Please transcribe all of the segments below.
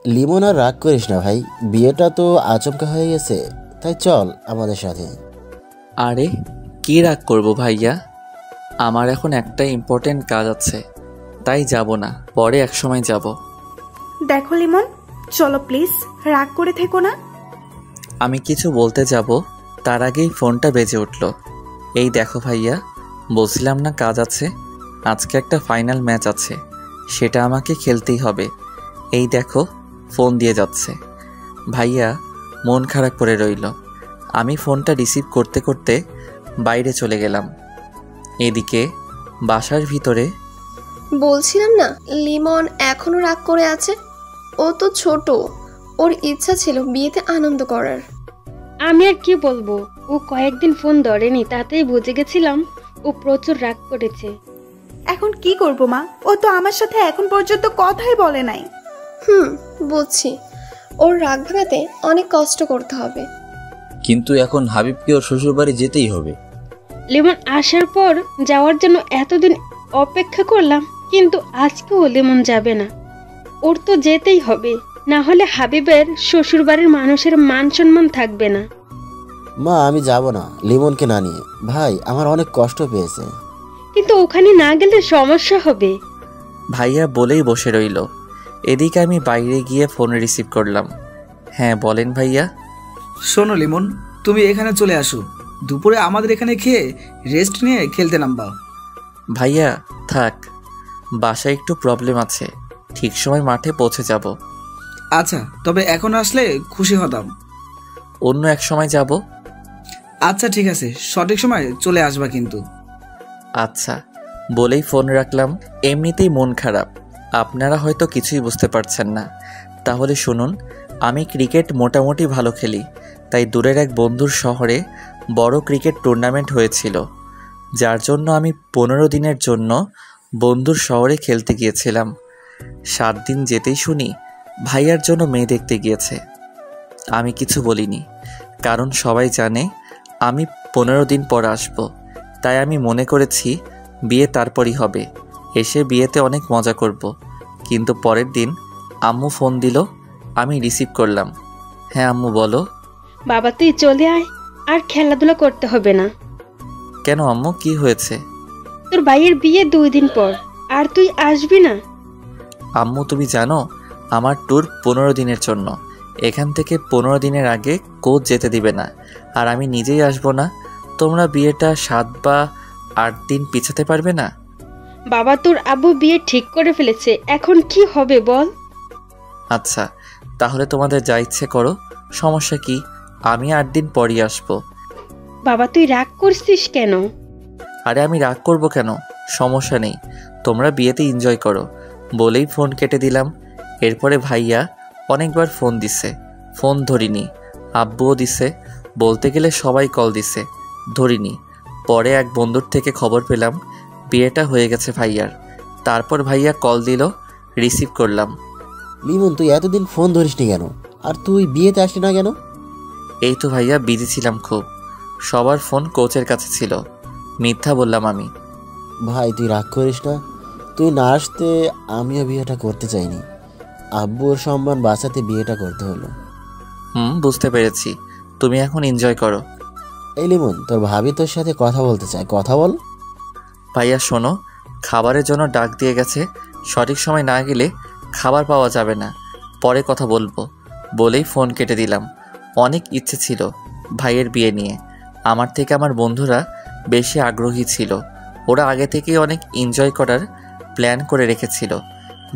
লিমন আর রাগ করিস না ভাই, বিয়েটা তো আচমকা হয়ে গেছে, তাই চল আমাদের সাথে। আরে কি রাগ করব ভাইয়া, আমার এখন একটা ইম্পর্টেন্ট কাজ আছে, তাই যাব না, পরে একসময় যাব। দেখো লিমন, চলো প্লিজ, রাগ করে থেকো না। আমি কিছু বলতে যাব তার আগেই ফোনটা বেজে উঠল। এই দেখো ভাইয়া, বলছিলাম না কাজ আছে, আজকে একটা ফাইনাল ম্যাচ আছে, সেটা আমাকে খেলতেই হবে। এই দেখো ফোন দিয়ে যাচ্ছে। ভাইয়া মন খারাপ করে রইল। আমি ফোনটা রিসিভ করতে করতে বাইরে চলে গেলাম। এদিকে বাসার ভিতরে বলছিলাম না লিমন এখনো রাগ করে আছে। ও তো ছোট, ওর ইচ্ছা ছিল বিয়েতে আনন্দ করার। আমি আর কি বলবো, ও কয়েকদিন ফোন ধরেনি, তাতেই বুঝে গেছিলাম ও প্রচুর রাগ করেছে। এখন কি করব মা, ও তো আমার সাথে এখন পর্যন্ত কথাই বলে নাই। বুঝছি, ওর রাগ ভাঙাতে অনেক কষ্ট করতে হবে। কিন্তু এখন হাবিবকে ওর শ্বশুরবাড়ি যেতেই হবে। লিমন আসার পর যাওয়ার জন্য এতদিন অপেক্ষা করলাম, কিন্তু আজকেও লিমন যাবে না। ওর তো যেতেই হবে, না হলে হাবিবের শ্বশুরবাড়ির মানুষের মান সম্মান থাকবে না। মা আমি যাব না লিমনকে না নিয়ে, ভাই আমার অনেক কষ্ট পেয়েছে। কিন্তু ওখানে না গেলে সমস্যা হবে। ভাইয়া বলেই বসে রইল। এদিকে আমি বাইরে গিয়ে ফোন রিসিভ করলাম। হ্যাঁ বলেন ভাইয়া। শোনো লিমন, তুমি এখানে চলে আসো, দুপুরে আমাদের এখানে খেয়ে রেস্ট নিয়ে খেলতে নামবা। ভাইয়া থাক, বাসায় একটু প্রবলেম আছে, ঠিক সময় মাঠে পৌঁছে যাব। আচ্ছা, তবে এখন আসলে খুশি হতাম। অন্য এক সময় যাব। আচ্ছা ঠিক আছে, সঠিক সময় চলে আসবা কিন্তু। আচ্ছা বলেই ফোন রাখলাম। এমনিতেই মন খারাপ, আপনারা হয়তো কিছুই বুঝতে পারছেন না। তাহলে শুনুন, আমি ক্রিকেট মোটামুটি ভালো খেলি, তাই দূরের এক বন্ধুর শহরে বড় ক্রিকেট টুর্নামেন্ট হয়েছিল, যার জন্য আমি 15 দিনের জন্য বন্ধুর শহরে খেলতে গিয়েছিলাম। 7 দিন যেতেই শুনি ভাইয়ার জন্য মেয়ে দেখতে গিয়েছে। আমি কিছু বলিনি, কারণ সবাই জানে আমি 15 দিন পর আসব, তাই আমি মনে করেছি বিয়ে তারপরই হবে, এসে বিয়েতে অনেক মজা করব। কিন্তু পরের দিন আম্মু ফোন দিল, আমি রিসিভ করলাম। হ্যাঁ আম্মু বলো। বাবা তুই চলে আয়, আর খেলাধুলা করতে হবে না। কেন আম্মু, কি হয়েছে? তোর ভাইয়ের বিয়ে 2 দিন পর, আর তুই আসবি না? আম্মু তুমি জানো আমার ট্যুর 15 দিনের জন্য, এখান থেকে 15 দিনের আগে কোচ যেতে দিবে না, আর আমি নিজেই আসবো না। তোমরা বিয়েটা 7 বা 8 দিন পিছাতে পারবে না? বাবা তোর আব্বু বিয়ে ঠিক করে ফেলেছে, এখন কি হবে বল? আচ্ছা তাহলে তোমাদের যা ইচ্ছে করো, সমস্যা কি, আমি 8 দিন পরই আসবো। বাবা তুই রাগ করছিস কেন? আরে আমি রাগ করব কেন, সমস্যা নেই, তোমরা বিয়েতে এনজয় করো বলেই ফোন কেটে দিলাম। এরপরে ভাইয়া অনেকবার ফোন দিছে, ফোন ধরিনি। আব্বুও দিছে, বলতে গেলে সবাই কল দিছে, ধরিনি। পরে এক বন্ধুর থেকে খবর পেলাম বিয়েটা হয়ে গেছে ভাইয়ার। তারপর ভাইয়া কল দিল, রিসিভ করলাম। লিমন তুই এতদিন ফোন ধরিসনি কেন, আর তুই বিয়েতে আসলি না কেন? এই তো ভাইয়া বিজি ছিলাম খুব, সবার ফোন কোচের কাছে ছিল, মিথ্যা বললাম আমি। ভাই তুই রাগ করিস না, তুই না আসতে আমিও বিয়েটা করতে চাইনি, আব্বুর সম্মান বাঁচাতে বিয়েটা করতে হলো। বুঝতে পেরেছি, তুমি এখন এনজয় করো। এই লিমন তোর ভাবি তোর সাথে কথা বলতে চায়, কথা বল। ভাইয়া শোনো, খাবারের জন্য ডাক দিয়ে গেছে, সঠিক সময় না গেলে খাবার পাওয়া যাবে না, পরে কথা বলবো বলেই ফোন কেটে দিলাম। অনেক ইচ্ছে ছিল ভাইয়ের বিয়ে নিয়ে, আমার থেকে আমার বন্ধুরা বেশি আগ্রহী ছিল, ওরা আগে থেকেই অনেক এনজয় করার প্ল্যান করে রেখেছিল।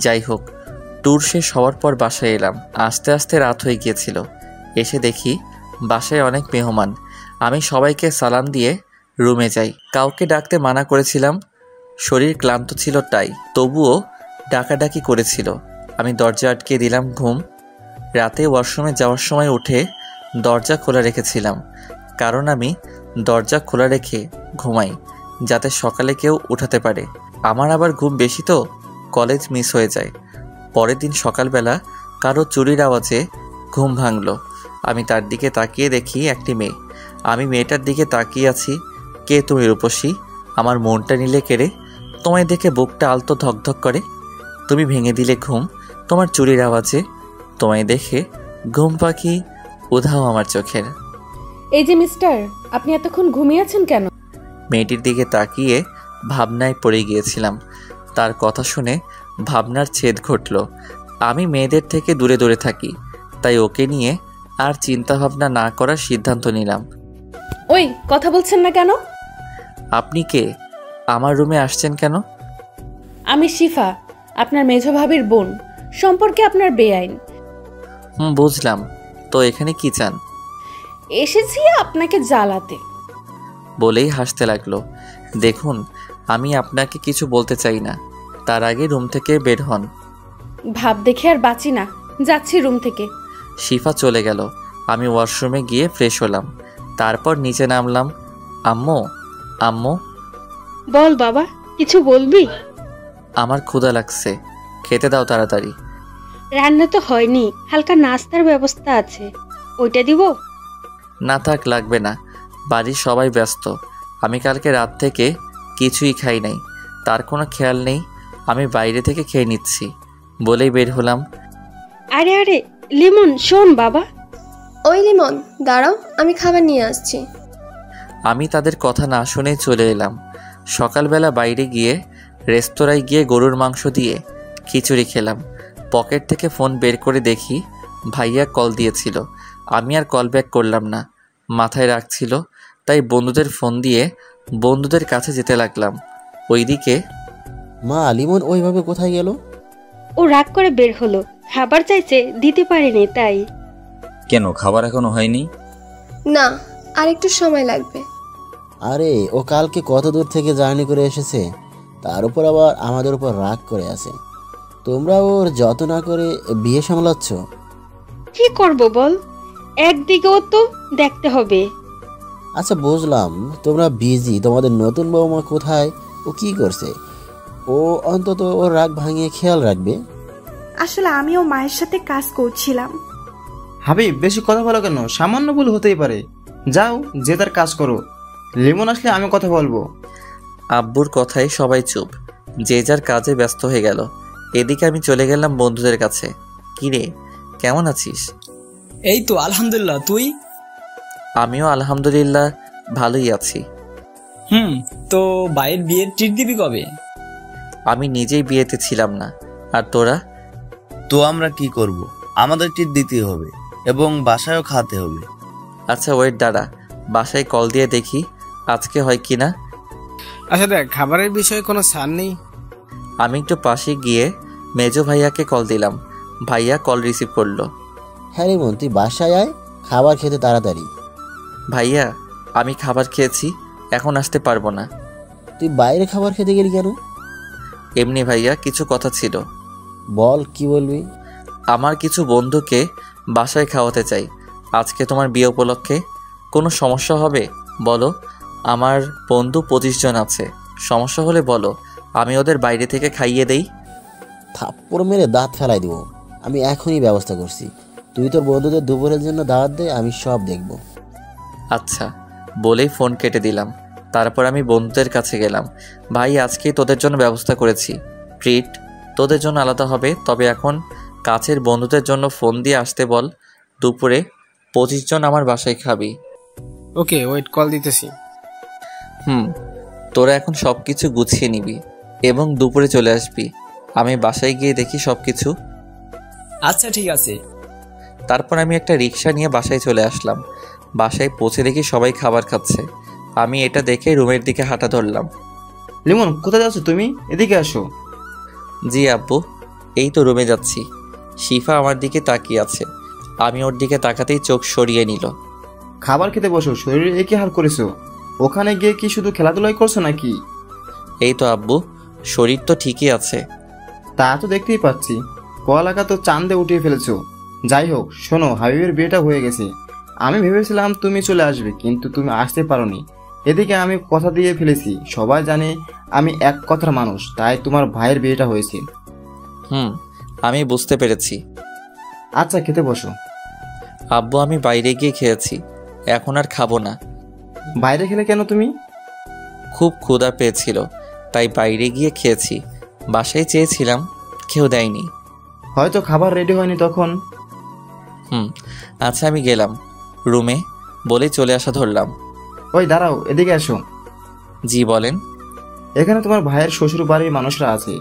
যাই হোক, ট্যুর শেষ হওয়ার পর বাসায় এলাম, আস্তে আস্তে রাত হয়ে গিয়েছিল। এসে দেখি বাসায় অনেক মেহমান। আমি সবাইকে সালাম দিয়ে রুমে যাই। কাউকে ডাকতে মানা করেছিলাম, শরীর ক্লান্ত ছিল তাই, তবুও ডাকাডাকি করেছিল। আমি দরজা আটকে দিলাম। ঘুম রাতে ওয়াশরুমে যাওয়ার সময় উঠে দরজা খোলা রেখেছিলাম, কারণ আমি দরজা খোলা রেখে ঘুমাই যাতে সকালে কেউ উঠাতে পারে। আমার আবার ঘুম বেশি তো কলেজ মিস হয়ে যায়। পরের দিন সকালবেলা কারো চুরির আওয়াজে ঘুম ভাঙল। আমি তার দিকে তাকিয়ে দেখি একটি মেয়ে। আমি মেয়েটার দিকে তাকিয়ে আছি। কে তুমি রূপসী? আমার মনটা নিলে কেড়ে। তোমায় দেখে বুকটা আলতো ধকধক করে। তুমি ভেঙে দিলে ঘুম তোমার চুরির আওয়াজে। তোমায় দেখে ঘুম পাখি উধাও আমার চোখের। এই যে মিস্টার, আপনি এতক্ষণ ঘুমিয়েছেন কেন? মেয়েটির দিকে তাকিয়ে ভাবনায় পড়ে গিয়েছিলাম। তার কথা শুনে ভাবনার ছেদ ঘটল। আমি মেয়েদের থেকে দূরে দূরে থাকি, তাই ওকে নিয়ে আর চিন্তা ভাবনা না করার সিদ্ধান্ত নিলাম। ওই কথা বলছেন না কেন? আপনি কে? আমার রুমে আসছেন কেন? আমি শিফা, আপনার মেঝো ভাবির বোন, সম্পর্কে আপনার বেআইন। বুঝলাম। তো এখানে কি চান? এসেছি আপনাকে জ্বালাতে। বলেই হাসতে লাগলো। দেখুন, আমি আপনাকে কিছু বলতে চাই না, তার আগে রুম থেকে বের হন। ভাব দেখে আর বাঁচি না, যাচ্ছি রুম থেকে। শিফা চলে গেল। আমি ওয়াশরুমে গিয়ে ফ্রেশ হলাম, তারপর নিচে নামলাম। আম্মু, আম্মু। বল বাবা, কিছু বলবি? আমার ক্ষুধা লাগছে, খেতে দাও তাড়াতাড়ি। রান্না তো হয়নি, হালকা নাস্তার ব্যবস্থা আছে, ওইটা দিব? না থাক, লাগবে না, বাড়ির সবাই ব্যস্ত। আমি কালকে রাত থেকে কিছুই খাই নাই, তার কোনো খেয়াল নেই। আমি বাইরে থেকে খেয়ে নিচ্ছি বলেই বের হলাম। আরে আরে লিমন, শোন বাবা। ওই লিমন, দাঁড়াও, আমি খাবার নিয়ে আসছি। আমি তাদের কথা না শুনেই চলে এলাম। সকালবেলা বাইরে গিয়ে রেস্তোরাঁয় গিয়ে গরুর মাংস দিয়ে খিচুড়ি খেলাম। পকেট থেকে ফোন বের করে দেখি ভাইয়া কল দিয়েছিল। আমি আর কল ব্যাক করলাম না, মাথায় রাখছিল, তাই বন্ধুদের ফোন দিয়ে বন্ধুদের কাছে যেতে লাগলাম। ওইদিকে মা, লিমন ওইভাবে কোথায় গেল? ও রাগ করে বের হলো, খাবার চাইছে, দিতে পারিনি তাই। কেন, খাবার এখনো হয়নি? না, আর একটু সময় লাগবে। আরে ও কালকে কত দূর থেকে জার্নি করে এসেছে, তার উপর আবার আমাদের উপর রাগ করে আছে। তোমরা ওর যত না করে বিয়ে সামলাচ্ছ। কি করব বল, একদিকেও তো দেখতে হবে। আচ্ছা বুঝলাম, তোমরা বিজি, তোমাদের নতুন বৌমা কোথায়, ও কি করছে? ও অন্তত ওর রাগ ভাঙিয়ে খেয়াল রাখবে। আসলে আমিও মায়ের সাথে কাজ করছিলাম। হাবিব, বেশি কথা বলো কেন? সামান্য ভুল হতেই পারে। যাও, যে তার কাজ করো। লিমন আসলে আমি কথা বলবো। আব্বুর কথায় সবাই চুপ, যে যার কাজে ব্যস্ত হয়ে গেল। এদিকে আমি চলে গেলাম বন্ধুদের কাছে। কিরে, কেমন আছিস? এই তো আলহামদুলিল্লাহ, তুই? আমিও আলহামদুলিল্লাহ ভালোই আছি। তো ভাইয়ের বিয়ের ট্রিট দিবি কবে? আমি নিজেই বিয়েতে ছিলাম না, আর তোরা? তো আমরা কি করব? আমাদের ট্রিট দিতে হবে এবং বাসায়ও খাওয়াতে হবে। আচ্ছা ওয়েট, দাঁড়া, বাসায় কল দিয়ে দেখি আজকে হয় কি না। আচ্ছা দেখ, খাবারের বিষয়ে কোনো ছাড় নেই? আমি একটু পাশে গিয়ে মেজো ভাইয়াকে কল দিলাম। ভাইয়া কল রিসিভ করলো। হ্যাঁ লিমন, তুই বাসায় আয়, খাবার খেতে তাড়াতাড়ি। ভাইয়া, আমি খাবার খেয়েছি, এখন আসতে পারবো না। তুই বাইরে খাবার খেতে গেলি কেন? এমনি ভাইয়া, কিছু কথা ছিল। বল, কি বলবি? আমার কিছু বন্ধুকে বাসায় খাওয়াতে চাই আজকে তোমার বিয়ে উপলক্ষে। কোনো সমস্যা হবে বলো? আমার বন্ধু 25 জন আছে, সমস্যা হলে বলো, আমি ওদের বাইরে থেকে খাইয়ে দেই। থাপ্পড় মেরে দাঁত ফেলাই দিব। আমি এখনই ব্যবস্থা করছি, তুই তোর বন্ধুদের দুপুরের জন্য দাওয়াত দে, আমি সব দেখব। আচ্ছা বলেই ফোন কেটে দিলাম। তারপর আমি বন্ধুদের কাছে গেলাম। ভাই, আজকেই তোদের জন্য ব্যবস্থা করেছি, ট্রিট তোদের জন্য আলাদা হবে, তবে এখন কাছের বন্ধুদের জন্য ফোন দিয়ে আসতে বল। দুপুরে 25 জন আমার বাসায় খাবি। ওকে, ওয়েট, কল দিতেছি। তোরা এখন সব কিছু গুছিয়ে নিবি এবং দুপুরে চলে আসবি। আমি বাসায় গিয়ে দেখি সব কিছু। আচ্ছা ঠিক আছে। তারপর আমি একটা রিক্সা নিয়ে বাসায় চলে আসলাম। বাসায় পৌঁছে দেখি সবাই খাবার খাচ্ছে। আমি এটা দেখে রুমের দিকে হাঁটা ধরলাম। লিমন, কোথায় যাচ্ছ তুমি? এদিকে আসো। জি আব্বু, এই তো রুমে যাচ্ছি। শিফা আমার দিকে তাকিয়ে আছে, আমি ওর দিকে তাকাতেই চোখ সরিয়ে নিল। খাবার খেতে বসো, শরীরে একই হাল করেছো। ওখানে গিয়ে কি শুধু খেলাধুলাই করছো নাকি? এই তো আব্বু, শরীর তো ঠিকই আছে। তা তো দেখতেই পাচ্ছি, পড়ালেখা তো চাঁদে উঠিয়ে ফেলেছো। যাই হোক, শোনো, হাবিবের বিয়েটা হয়ে গেছে। আমি ভেবেছিলাম তুমি চলে আসবে, কিন্তু তুমি আসতে পারোনি। এদিকে আমি কথা দিয়ে ফেলেছি, সবাই জানে আমি এক কথার মানুষ, তাই তোমার ভাইয়ের বিয়েটা হয়েছে। আমি বুঝতে পেরেছি। আচ্ছা, খেতে বসো। আব্বু, আমি বাইরে গিয়ে খেয়েছি, এখন আর খাবো না। বাইরে খেলে কেন তুমি? খুব ক্ষুধা পেয়েছিল, তাই বাইরে গিয়ে খেয়েছি। বাসায় চেয়েছিলাম, কেউ দেয়নি। হয়তো খাবার রেডি হয়নি তখন। আচ্ছা আমি গেলাম রুমে বলেই চলে আসা ধরলাম। ওই দাঁড়াও, এদিকে এসো। জি বলেন। এখানে তোমার ভাইয়ের শ্বশুর বাড়ির মানুষরা আছে,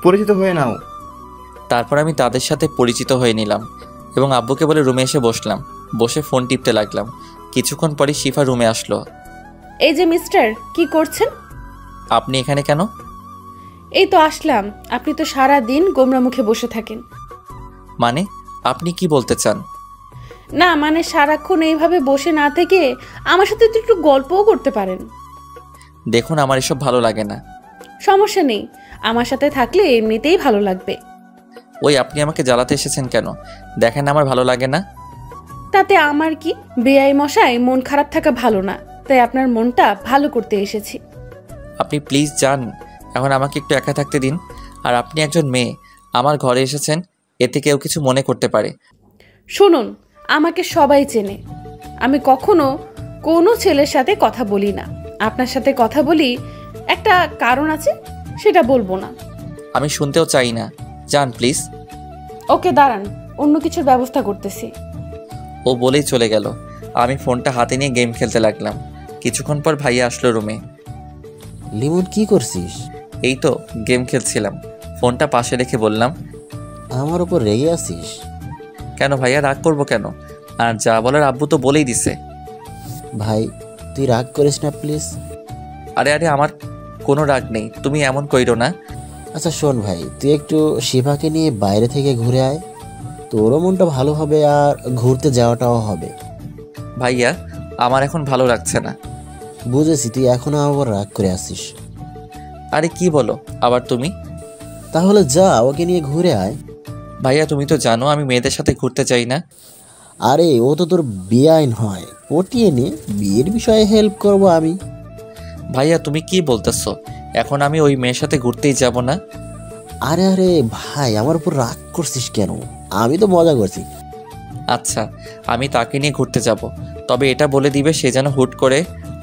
পরিচিত হয়ে নাও। তারপর আমি তাদের সাথে পরিচিত হয়ে নিলাম এবং আব্বুকে বলে রুমে এসে বসলাম। বসে ফোন টিপতে লাগলাম। কিছুক্ষণ পরে শিফা রুমে আসলো। এই যে মিস্টার, কি করছেন? আপনি এখানে কেন? এই তো আসলাম। আপনি তো সারা দিন গোমরা মুখে বসে থাকেন। মানে আপনি কি বলতে চান? না মানে সারাক্ষণ এইভাবে বসে না থেকে আমার সাথে তো একটু গল্পও করতে পারেন। দেখুন আমার এসব ভালো লাগে না। সমস্যা নেই, আমার সাথে থাকলে এমনিতেই ভালো লাগবে। ওই আপনি আমাকে জ্বালাতে এসেছেন কেন? দেখেন আমার ভালো লাগে না। তাতে আমার কি? বেআই মশাই, মন খারাপ থাকা ভালো না, তাই আপনার মনটা ভালো করতে এসেছি। আপনি প্লিজ যান, এখন আমাকে একটু একা থাকতে দিন। আর আপনি একজন মেয়ে, আমার ঘরে এসেছেন, এতে কেউ কিছু মনে করতে পারে। শুনুন, আমাকে সবাই চেনে। আমি কখনো কোনো ছেলের সাথে কথা বলি না। আপনার সাথে কথা বলি, একটা কারণ আছে, সেটা বলবো না। আমি শুনতেও চাই না, যান প্লিজ। ওকে দাঁড়ান, অন্য কিছুর ব্যবস্থা করতেছি। ও বলেই চলে গেল। আমি ফোনটা হাতে নিয়ে গেম খেলতে লাগলাম। কিছুক্ষণ পর ভাইয়া আসলো রুমে। লিমন কি করছিস? এই তো গেম খেলছিলাম। ফোনটা পাশে রেখে বললাম, আমার উপর রেগে আছিস? কেন ভাইয়া, রাগ করবো কেন? আর যা বলার আব্বু তো বলেই দিছে। ভাই তুই রাগ করিস না প্লিজ। আরে আরে আমার কোনো রাগ নেই, তুমি এমন কইরো না। আচ্ছা শোন ভাই, তুই একটু শিফাকে নিয়ে বাইরে থেকে ঘুরে আয়, তোরও মনটা ভালো হবে আর ঘুরতে যাওয়াটাও হবে। ভাইয়া আমার এখন ভালো লাগছে না। বুঝেছি, তুই এখনো আবার রাগ করে আসিস। আরে কি বলো আবার তুমি? তাহলে যা, ওকে নিয়ে ঘুরে আয়। ভাইয়া তুমি তো জানো আমি মেয়েদের সাথে ঘুরতে চাই না। আরে ও তো তোর বেআইন হয়, পটিয়ে নে, বিয়ের বিষয়ে হেল্প করব আমি। ভাইয়া তুমি কি বলতেছো? এখন আমি ওই মেয়ের সাথে ঘুরতেই যাব না। আরে আরে ভাই, আমার উপর রাগ করছিস কেন? আমি তো মজা করছি। আচ্ছা আমি তাকে নিয়ে ঘুরতে যাব, তবে এটা বলে দিবে সে যেন হুট করে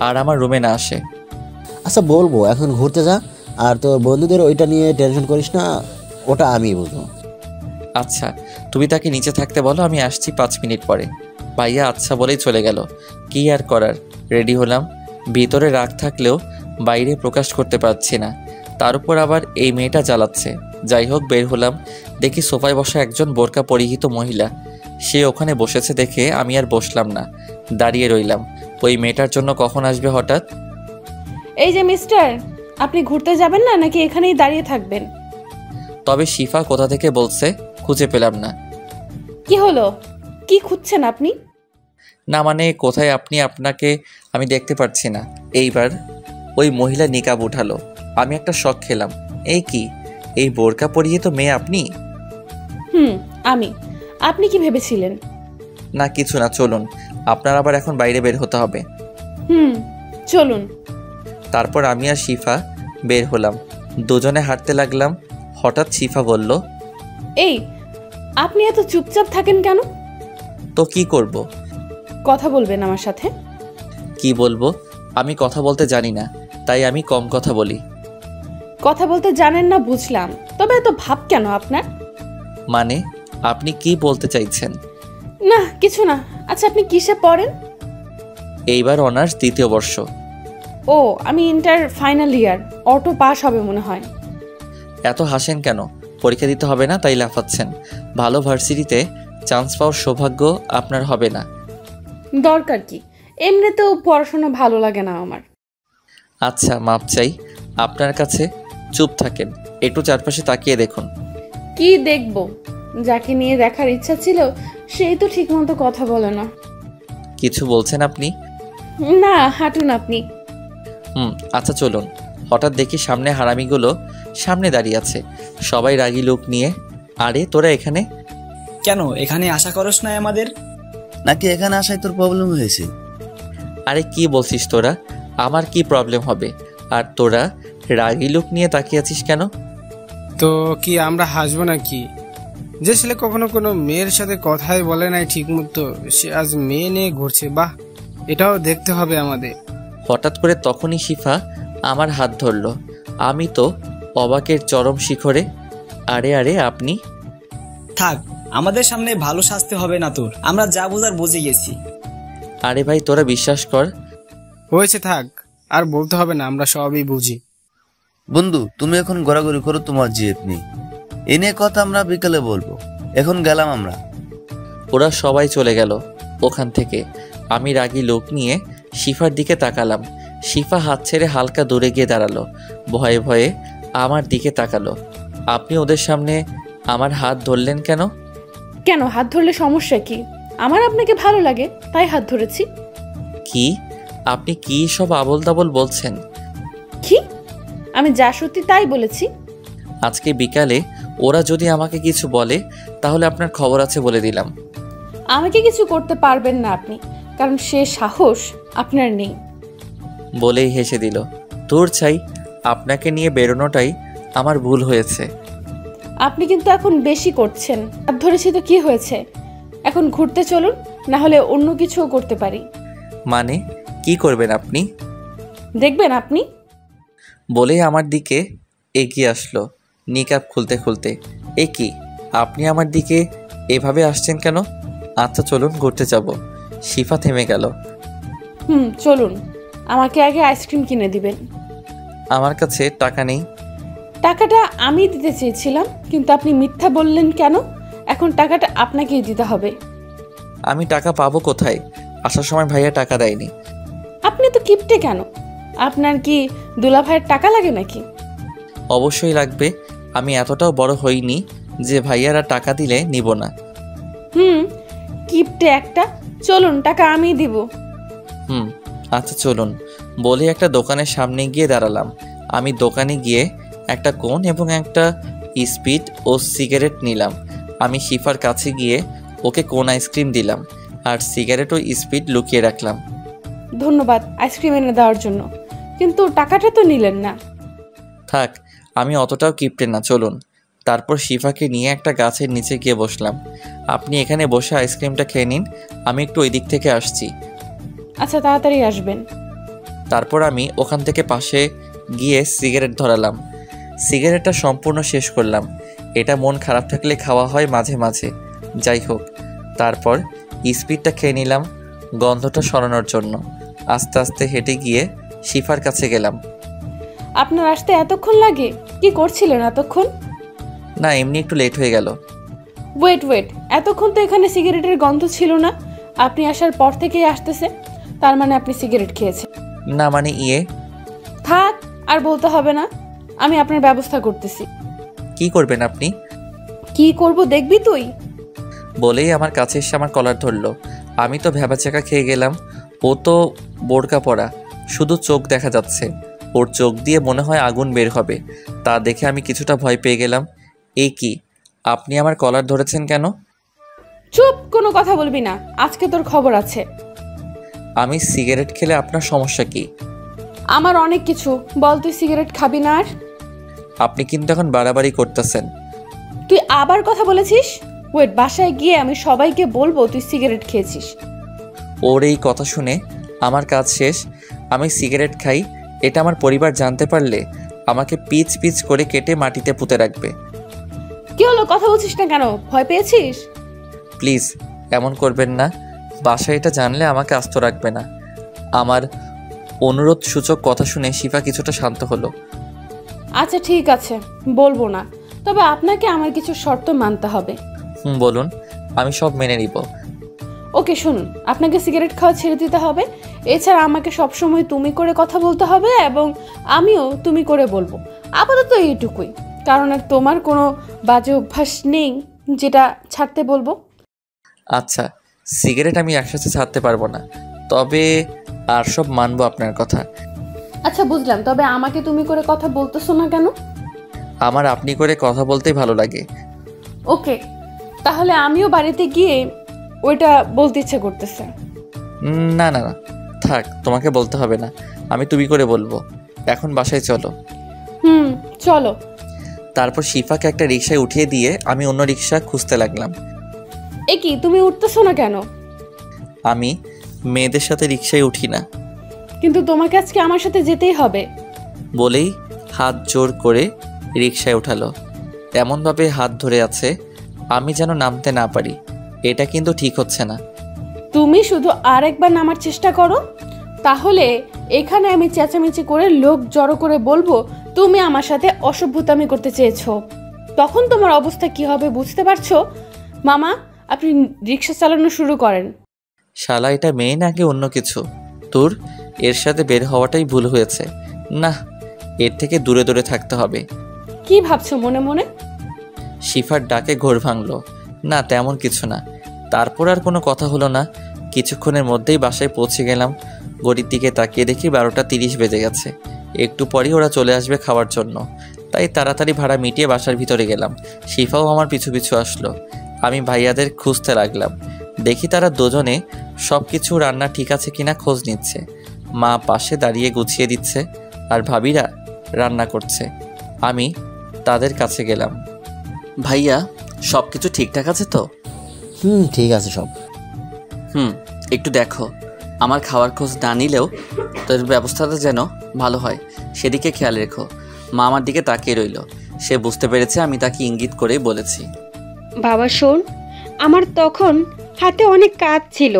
আর আমার রুমে না আসে। আচ্ছা বলবো, এখন ঘুরতে যা, আর তোর বন্ধুদের ওইটা নিয়ে টেনশন করিস না, ওটা আমি বুঝবো। আচ্ছা তুমি তাকে নিচে থাকতে বলো, আমি আসছি 5 মিনিট পরে। ভাইয়া আচ্ছা বলেই চলে গেল। কি আর করার, রেডি হলাম। ভিতরে রাগ থাকলেও বাইরে প্রকাশ করতে পারছি না, তার উপর আবার এই মেয়েটা জ্বালাচ্ছে। যাই হোক বের হলাম, দেখি সোফায় বসা একজন বোরকা পরিহিত মহিলা। সে ওখানে বসেছে দেখে আমি আর বসলাম না, দাঁড়িয়ে রইলাম। ওই মেয়েটার জন্য কখন আসবে হঠাৎ। এই যে মিস্টার, আপনি ঘুরতে যাবেন না নাকি এখানেই দাঁড়িয়ে থাকবেন? তবে শিফা কোথা থেকে বলছে, খুঁজে পেলাম না। কি হলো, কি খুঁজছেন আপনি? না মানে কোথায় আপনি, আপনাকে আমি দেখতে পাচ্ছি না। এইবার ওই মহিলা নিকাব উঠালো, আমি একটা শক খেলাম। এই কি, এই বোরকা পরিয়ে তো মেয়ে আপনি? আমি। আপনি কি ভেবেছিলেন? না কিছু না, চলুন, আপনার আবার এখন বাইরে বের হতে হবে। চলুন। তারপর আমি আর শিফা বের হলাম, দুজনে হাঁটতে লাগলাম। হঠাৎ শিফা বলল, এই আপনি এত চুপচাপ থাকেন কেন? তো কি করব? কথা বলবেন আমার সাথে? কি বলবো, আমি কথা বলতে জানি না, তাই আমি কম কথা বলি। কথা বলতে জানেন না বুঝলাম, তবে এত ভাব কেন আপনার? মানে আপনি কি বলতে চাইছেন? না কিছু না। আচ্ছা আপনি কিসে পড়েন? এইবার অনার্স 2য় বর্ষ। ও, আমি inter final year, auto pass হবে মনে হয়। এত হাসেন কেন? পরীক্ষা দিতে হবে না তাই লাফাচ্ছেন? ভালো ভার্সিটিতে চান্স পাওয়ার সৌভাগ্য আপনার হবে না। দরকার কি, এমনিতেও পড়াশোনা ভালো লাগে না আমার। আচ্ছা মাপ চাই আপনার কাছে। চুপ থাকেন, একটু চারপাশে তাকিয়ে দেখুন। কি দেখব? যাকে নিয়ে দেখার ইচ্ছা ছিল সেই তো ঠিকমতো কথা বলে না। কিছু বলছেন আপনি? না, হাঁটুন আপনি। আচ্ছা চলুন। হঠাৎ দেখি সামনে হারামিগুলো সামনে দাঁড়িয়ে আছে, সবাই রাগী লোক নিয়ে। আরে তোরা এখানে কেন? এখানে আশা করস না আমাদের? নাকি এখানে আসায় তোর প্রবলেম হয়েছে? আরে কি বলছিস তোরা? আমার কি প্রবলেম হবে? আর তোরা রাগী লোক নিয়ে তাকিয়ে আছিস কেন? তো কি আমরা হাসবো নাকি? যে ছেলে কখনো কোনো মেয়ের সাথে কথাই বলে নাই ঠিক মতো, সে আজ মেয়ে নিয়ে ঘুরছে। বাহ, এটাও দেখতে হবে আমাদের। হঠাৎ করে তখনই শিফা আমার হাত ধরল। আমি তো অবাকের চরম শিখরে। আরে আরে আপনি? থাক, আমাদের সামনে ভালো সাজতে হবে না তোর, আমরা যা বোঝার বুঝে গেছি। আরে ভাই তোরা বিশ্বাস কর। হয়েছে থাক, আর বলতে হবে না, আমরা সবই বুঝি। বন্ধু তুমি এখন ঘোরাঘুরি করো, তোমার জিদ নেই, এ নিয়ে কথা আমরা বিকালে বলবো। এখন গেলাম আমরা। ওরা সবাই চলে গেল ওখান থেকে। আমি রাগী লোক নিয়ে শিফার দিকে তাকালাম। শিফা হাত ছেড়ে হালকা দূরে গিয়ে দাঁড়ালো, ভয়ে ভয়ে আমার দিকে তাকালো। আপনি ওদের সামনে আমার হাত ধরলেন কেন? কেন হাত ধরলে সমস্যা কি? আমার আপনাকে ভালো লাগে তাই হাত ধরেছি। কি আপনি কি সব আবোল তাবোল বলছেন? কি? আমি যা সত্যি তাই বলেছি। আজকে বিকালে ওরা যদি আমাকে কিছু বলে তাহলে আপনার খবর আছে বলে দিলাম। আমাকে কিছু করতে পারবেন না আপনি, কারণ সে সাহস আপনার নেই। বলেই হেসে দিল। তোর চাই, আপনাকে নিয়ে বেরোনোটাই আমার ভুল হয়েছে। আপনি কিন্তু এখন বেশি করছেন। হাত ধরেছি তো কি হয়েছে? এখন ঘুরতে চলুন, না হলে অন্য কিছুও করতে পারি। মানে কি করবেন আপনি? দেখবেন আপনি। বলেই আমার দিকে এগিয়ে আসলো নিকাব খুলতে খুলতে। এ কি, আপনি আমার দিকে এভাবে আসছেন কেন? আচ্ছা চলুন ঘুরতে যাব। শিফা থেমে গেল। চলুন। আমাকে আগে আইসক্রিম কিনে দিবেন। আমার কাছে টাকা নেই। টাকাটা আমি দিতে চেয়েছিলাম, কিন্তু আপনি মিথ্যা বললেন কেন? এখন টাকাটা আপনাকেই দিতে হবে। আমি টাকা পাবো কোথায়? আসার সময় ভাইয়া টাকা দেয়নি। আপনি তো কিপটে কেন? আপনার কি দুলা ভাইয়ের টাকা লাগে নাকি? অবশ্যই লাগবে, আমি এতটাও বড় হইনি যে ভাইয়ারা টাকা দিলে নিব না। কিপটে একটা। চলুন, টাকা আমি দিব। আচ্ছা চলুন। বলে একটা দোকানের সামনে গিয়ে দাঁড়ালাম। আমি দোকানে গিয়ে একটা কোন এবং একটা স্পিড ও সিগারেট নিলাম। আমি শিফার কাছে গিয়ে ওকে কোন আইসক্রিম দিলাম আর সিগারেট ও স্পিড লুকিয়ে রাখলাম। ধন্যবাদ আইসক্রিম এনে দেওয়ার জন্য, কিন্তু টাকাটা তো নিলেন না। থাক, আমি অতটাও কিপটে না, চলুন। তারপর শিফাকে নিয়ে একটা গাছের নিচে গিয়ে বসলাম। আপনি এখানে বসে আইসক্রিমটা খেয়ে নিন, আমি একটু ওই দিক থেকে আসছি। আচ্ছা তাড়াতাড়ি আসবেন। তারপর আমি ওখান থেকে পাশে গিয়ে সিগারেট ধরালাম। সিগারেটটা সম্পূর্ণ শেষ করলাম। এটা মন খারাপ থাকলে খাওয়া হয় মাঝে মাঝে, যাই হোক। তারপর স্পিডটা খেয়ে নিলাম গন্ধটা সরানোর জন্য। আস্তে আস্তে হেঁটে গিয়ে শিফার কাছে গেলাম। আপনার আসতে এতক্ষণ লাগে? কি করছিলেন এতক্ষণ? না, এমনি একটু লেট হয়ে গেল। ওয়েট, এতক্ষণ তো এখানে সিগারেটের গন্ধ ছিল না। আপনি আসার পর থেকেই আসতেছে, তার মানে আপনি সিগারেট খেয়েছেন। না মানে থাক, আর বলতে হবে না, আমি আপনার ব্যবস্থা করতেছি। কি করবেন আপনি? কি করব দেখবি তুই। বলেই আমার কাছে এসে আমার কলার ধরলো। আমি তো ভ্যাবাচাকা খেয়ে গেলাম। ও তো বোরকা পরা, শুধু চোখ দেখা যাচ্ছে। ওর চোখ দিয়ে মনে হয় আগুন বের হবে। তা দেখে আমি কিছুটা ভয় পেয়ে গেলাম। এই কি, আপনি আমার কলার ধরেছেন কেন? চুপ, কোনো কথা বলবি না, আজকে তোর খবর আছে। আমি সিগারেট খেলে আপনার সমস্যা কি? আমার অনেক কিছু। বল, তুই সিগারেট খাবি না আর? আপনি কিন্তু এখন বাড়াবাড়ি করতেছেন। তুই আবার কথা বলেছিস? ওয়েট, বাসায় গিয়ে আমি সবাইকে বলবো তুই সিগারেট খেয়েছিস। ওর এই কথা শুনে আমার কাজ শেষ। আমি সিগারেট খাই, এটা আমার পরিবার জানতে পারলে আমাকে পিচ পিচ করে কেটে মাটিতে পুঁতে রাখবে। কি হলো, কথা বলছিস না কেন? ভয় পেয়েছিস? প্লিজ এমন করবেন না। বাসায় এটা জানলে আমাকে আস্ত রাখবে না। আমার অনুরোধ সূচক কথা শুনে শিফা কিছুটা শান্ত হলো। আচ্ছা ঠিক আছে, বলবো না, তবে আপনাকে আমার কিছু শর্ত মানতে হবে। বলুন, আমি সব মেনে নিব। ওকে শুনুন, আপনাকে সিগারেট খাওয়া ছেড়ে দিতে হবে। এছাড়া আমাকে সবসময় তুমি করে কথা বলতে হবে এবং আমিও তুমি করে বলবো। আপাতত এইটুকুই, কারণ আর তোমার কোনো বাজে অভ্যাস নেই যেটা ছাড়তে বলবো। আচ্ছা, সিগারেট আমি একসাথে ছাড়তে পারবো না, তবে আর সব মানবো আপনার কথা। আচ্ছা বুঝলাম, তবে আমাকে তুমি করে কথা বলতেছো না কেন? আমার আপনি করে কথা বলতেই ভালো লাগে। ওকে, তাহলে আমিও বাড়িতে গিয়ে ওইটা বলতে ইচ্ছে করতেছে। না না না, থাক, তোমাকে বলতে হবে না, আমি তুমি করে বলবো। এখন বাসায় চলো। চলো। তারপর শিফাকে একটা রিকশায় উঠিয়ে দিয়ে আমি অন্য রিকশা খুঁজতে লাগলাম। এ কি, তুমি উঠতেছো না কেন? আমি মেয়েদের সাথে রিকশায় উঠি না। কিন্তু তোমাকে আজকে আমার সাথে যেতেই হবে। বলেই হাত জোর করে রিকশায় উঠালো। এমনভাবে হাত ধরে আছে আমি যেন নামতে না পারি। এটা কিন্তু ঠিক হচ্ছে না। তুমি শুধু আরেকবার নামার চেষ্টা করো, তাহলে এখানে আমি চেঁচামেচি করে লোক জড়ো করে বলবো তুমি আমার সাথে অসভ্যতামি করতে চেয়েছো। তখন তোমার অবস্থা কি হবে বুঝতে পারছো? মামা, আপনি রিক্সা চালানো শুরু করেন। শালা, এটা মেয়ে নাকি অন্য কিছু? তোর এর সাথে বের হওয়াটাই ভুল হয়েছে। না, এর থেকে দূরে দূরে থাকতে হবে। কি ভাবছো মনে মনে? শিফার ডাকে ঘোর ভাঙলো। না, তেমন কিছু না। তারপর আর কোনো কথা হলো না। কিছুক্ষণের মধ্যেই বাসায় পৌঁছে গেলাম। ঘড়ির দিকে তাকিয়ে দেখি 12:30 বেজে গেছে। একটু পরই ওরা চলে আসবে খাওয়ার জন্য, তাই তাড়াতাড়ি ভাড়া মিটিয়ে বাসার ভিতরে গেলাম। শিফাও আমার পিছু পিছু আসলো। আমি ভাইয়াদের খুঁজতে লাগলাম। দেখি তারা দুজনে সব কিছু রান্না ঠিক আছে কিনা খোঁজ নিচ্ছে। মা পাশে দাঁড়িয়ে গুছিয়ে দিচ্ছে আর ভাবিরা রান্না করছে। আমি তাদের কাছে গেলাম। ভাইয়া, সব কিছু ঠিকঠাক আছে তো? ঠিক আছে সব। একটু দেখো, আমার খাওয়ার খোঁজ না নিলেও তোর ব্যবস্থাটা যেন ভালো হয়, সেদিকে খেয়াল রেখো। মা আমার দিকে তাকিয়ে রইল। সে বুঝতে পেরেছে আমি তাকে ইঙ্গিত করেই বলেছি। বাবা শোন, আমার তখন হাতে অনেক কাজ ছিল।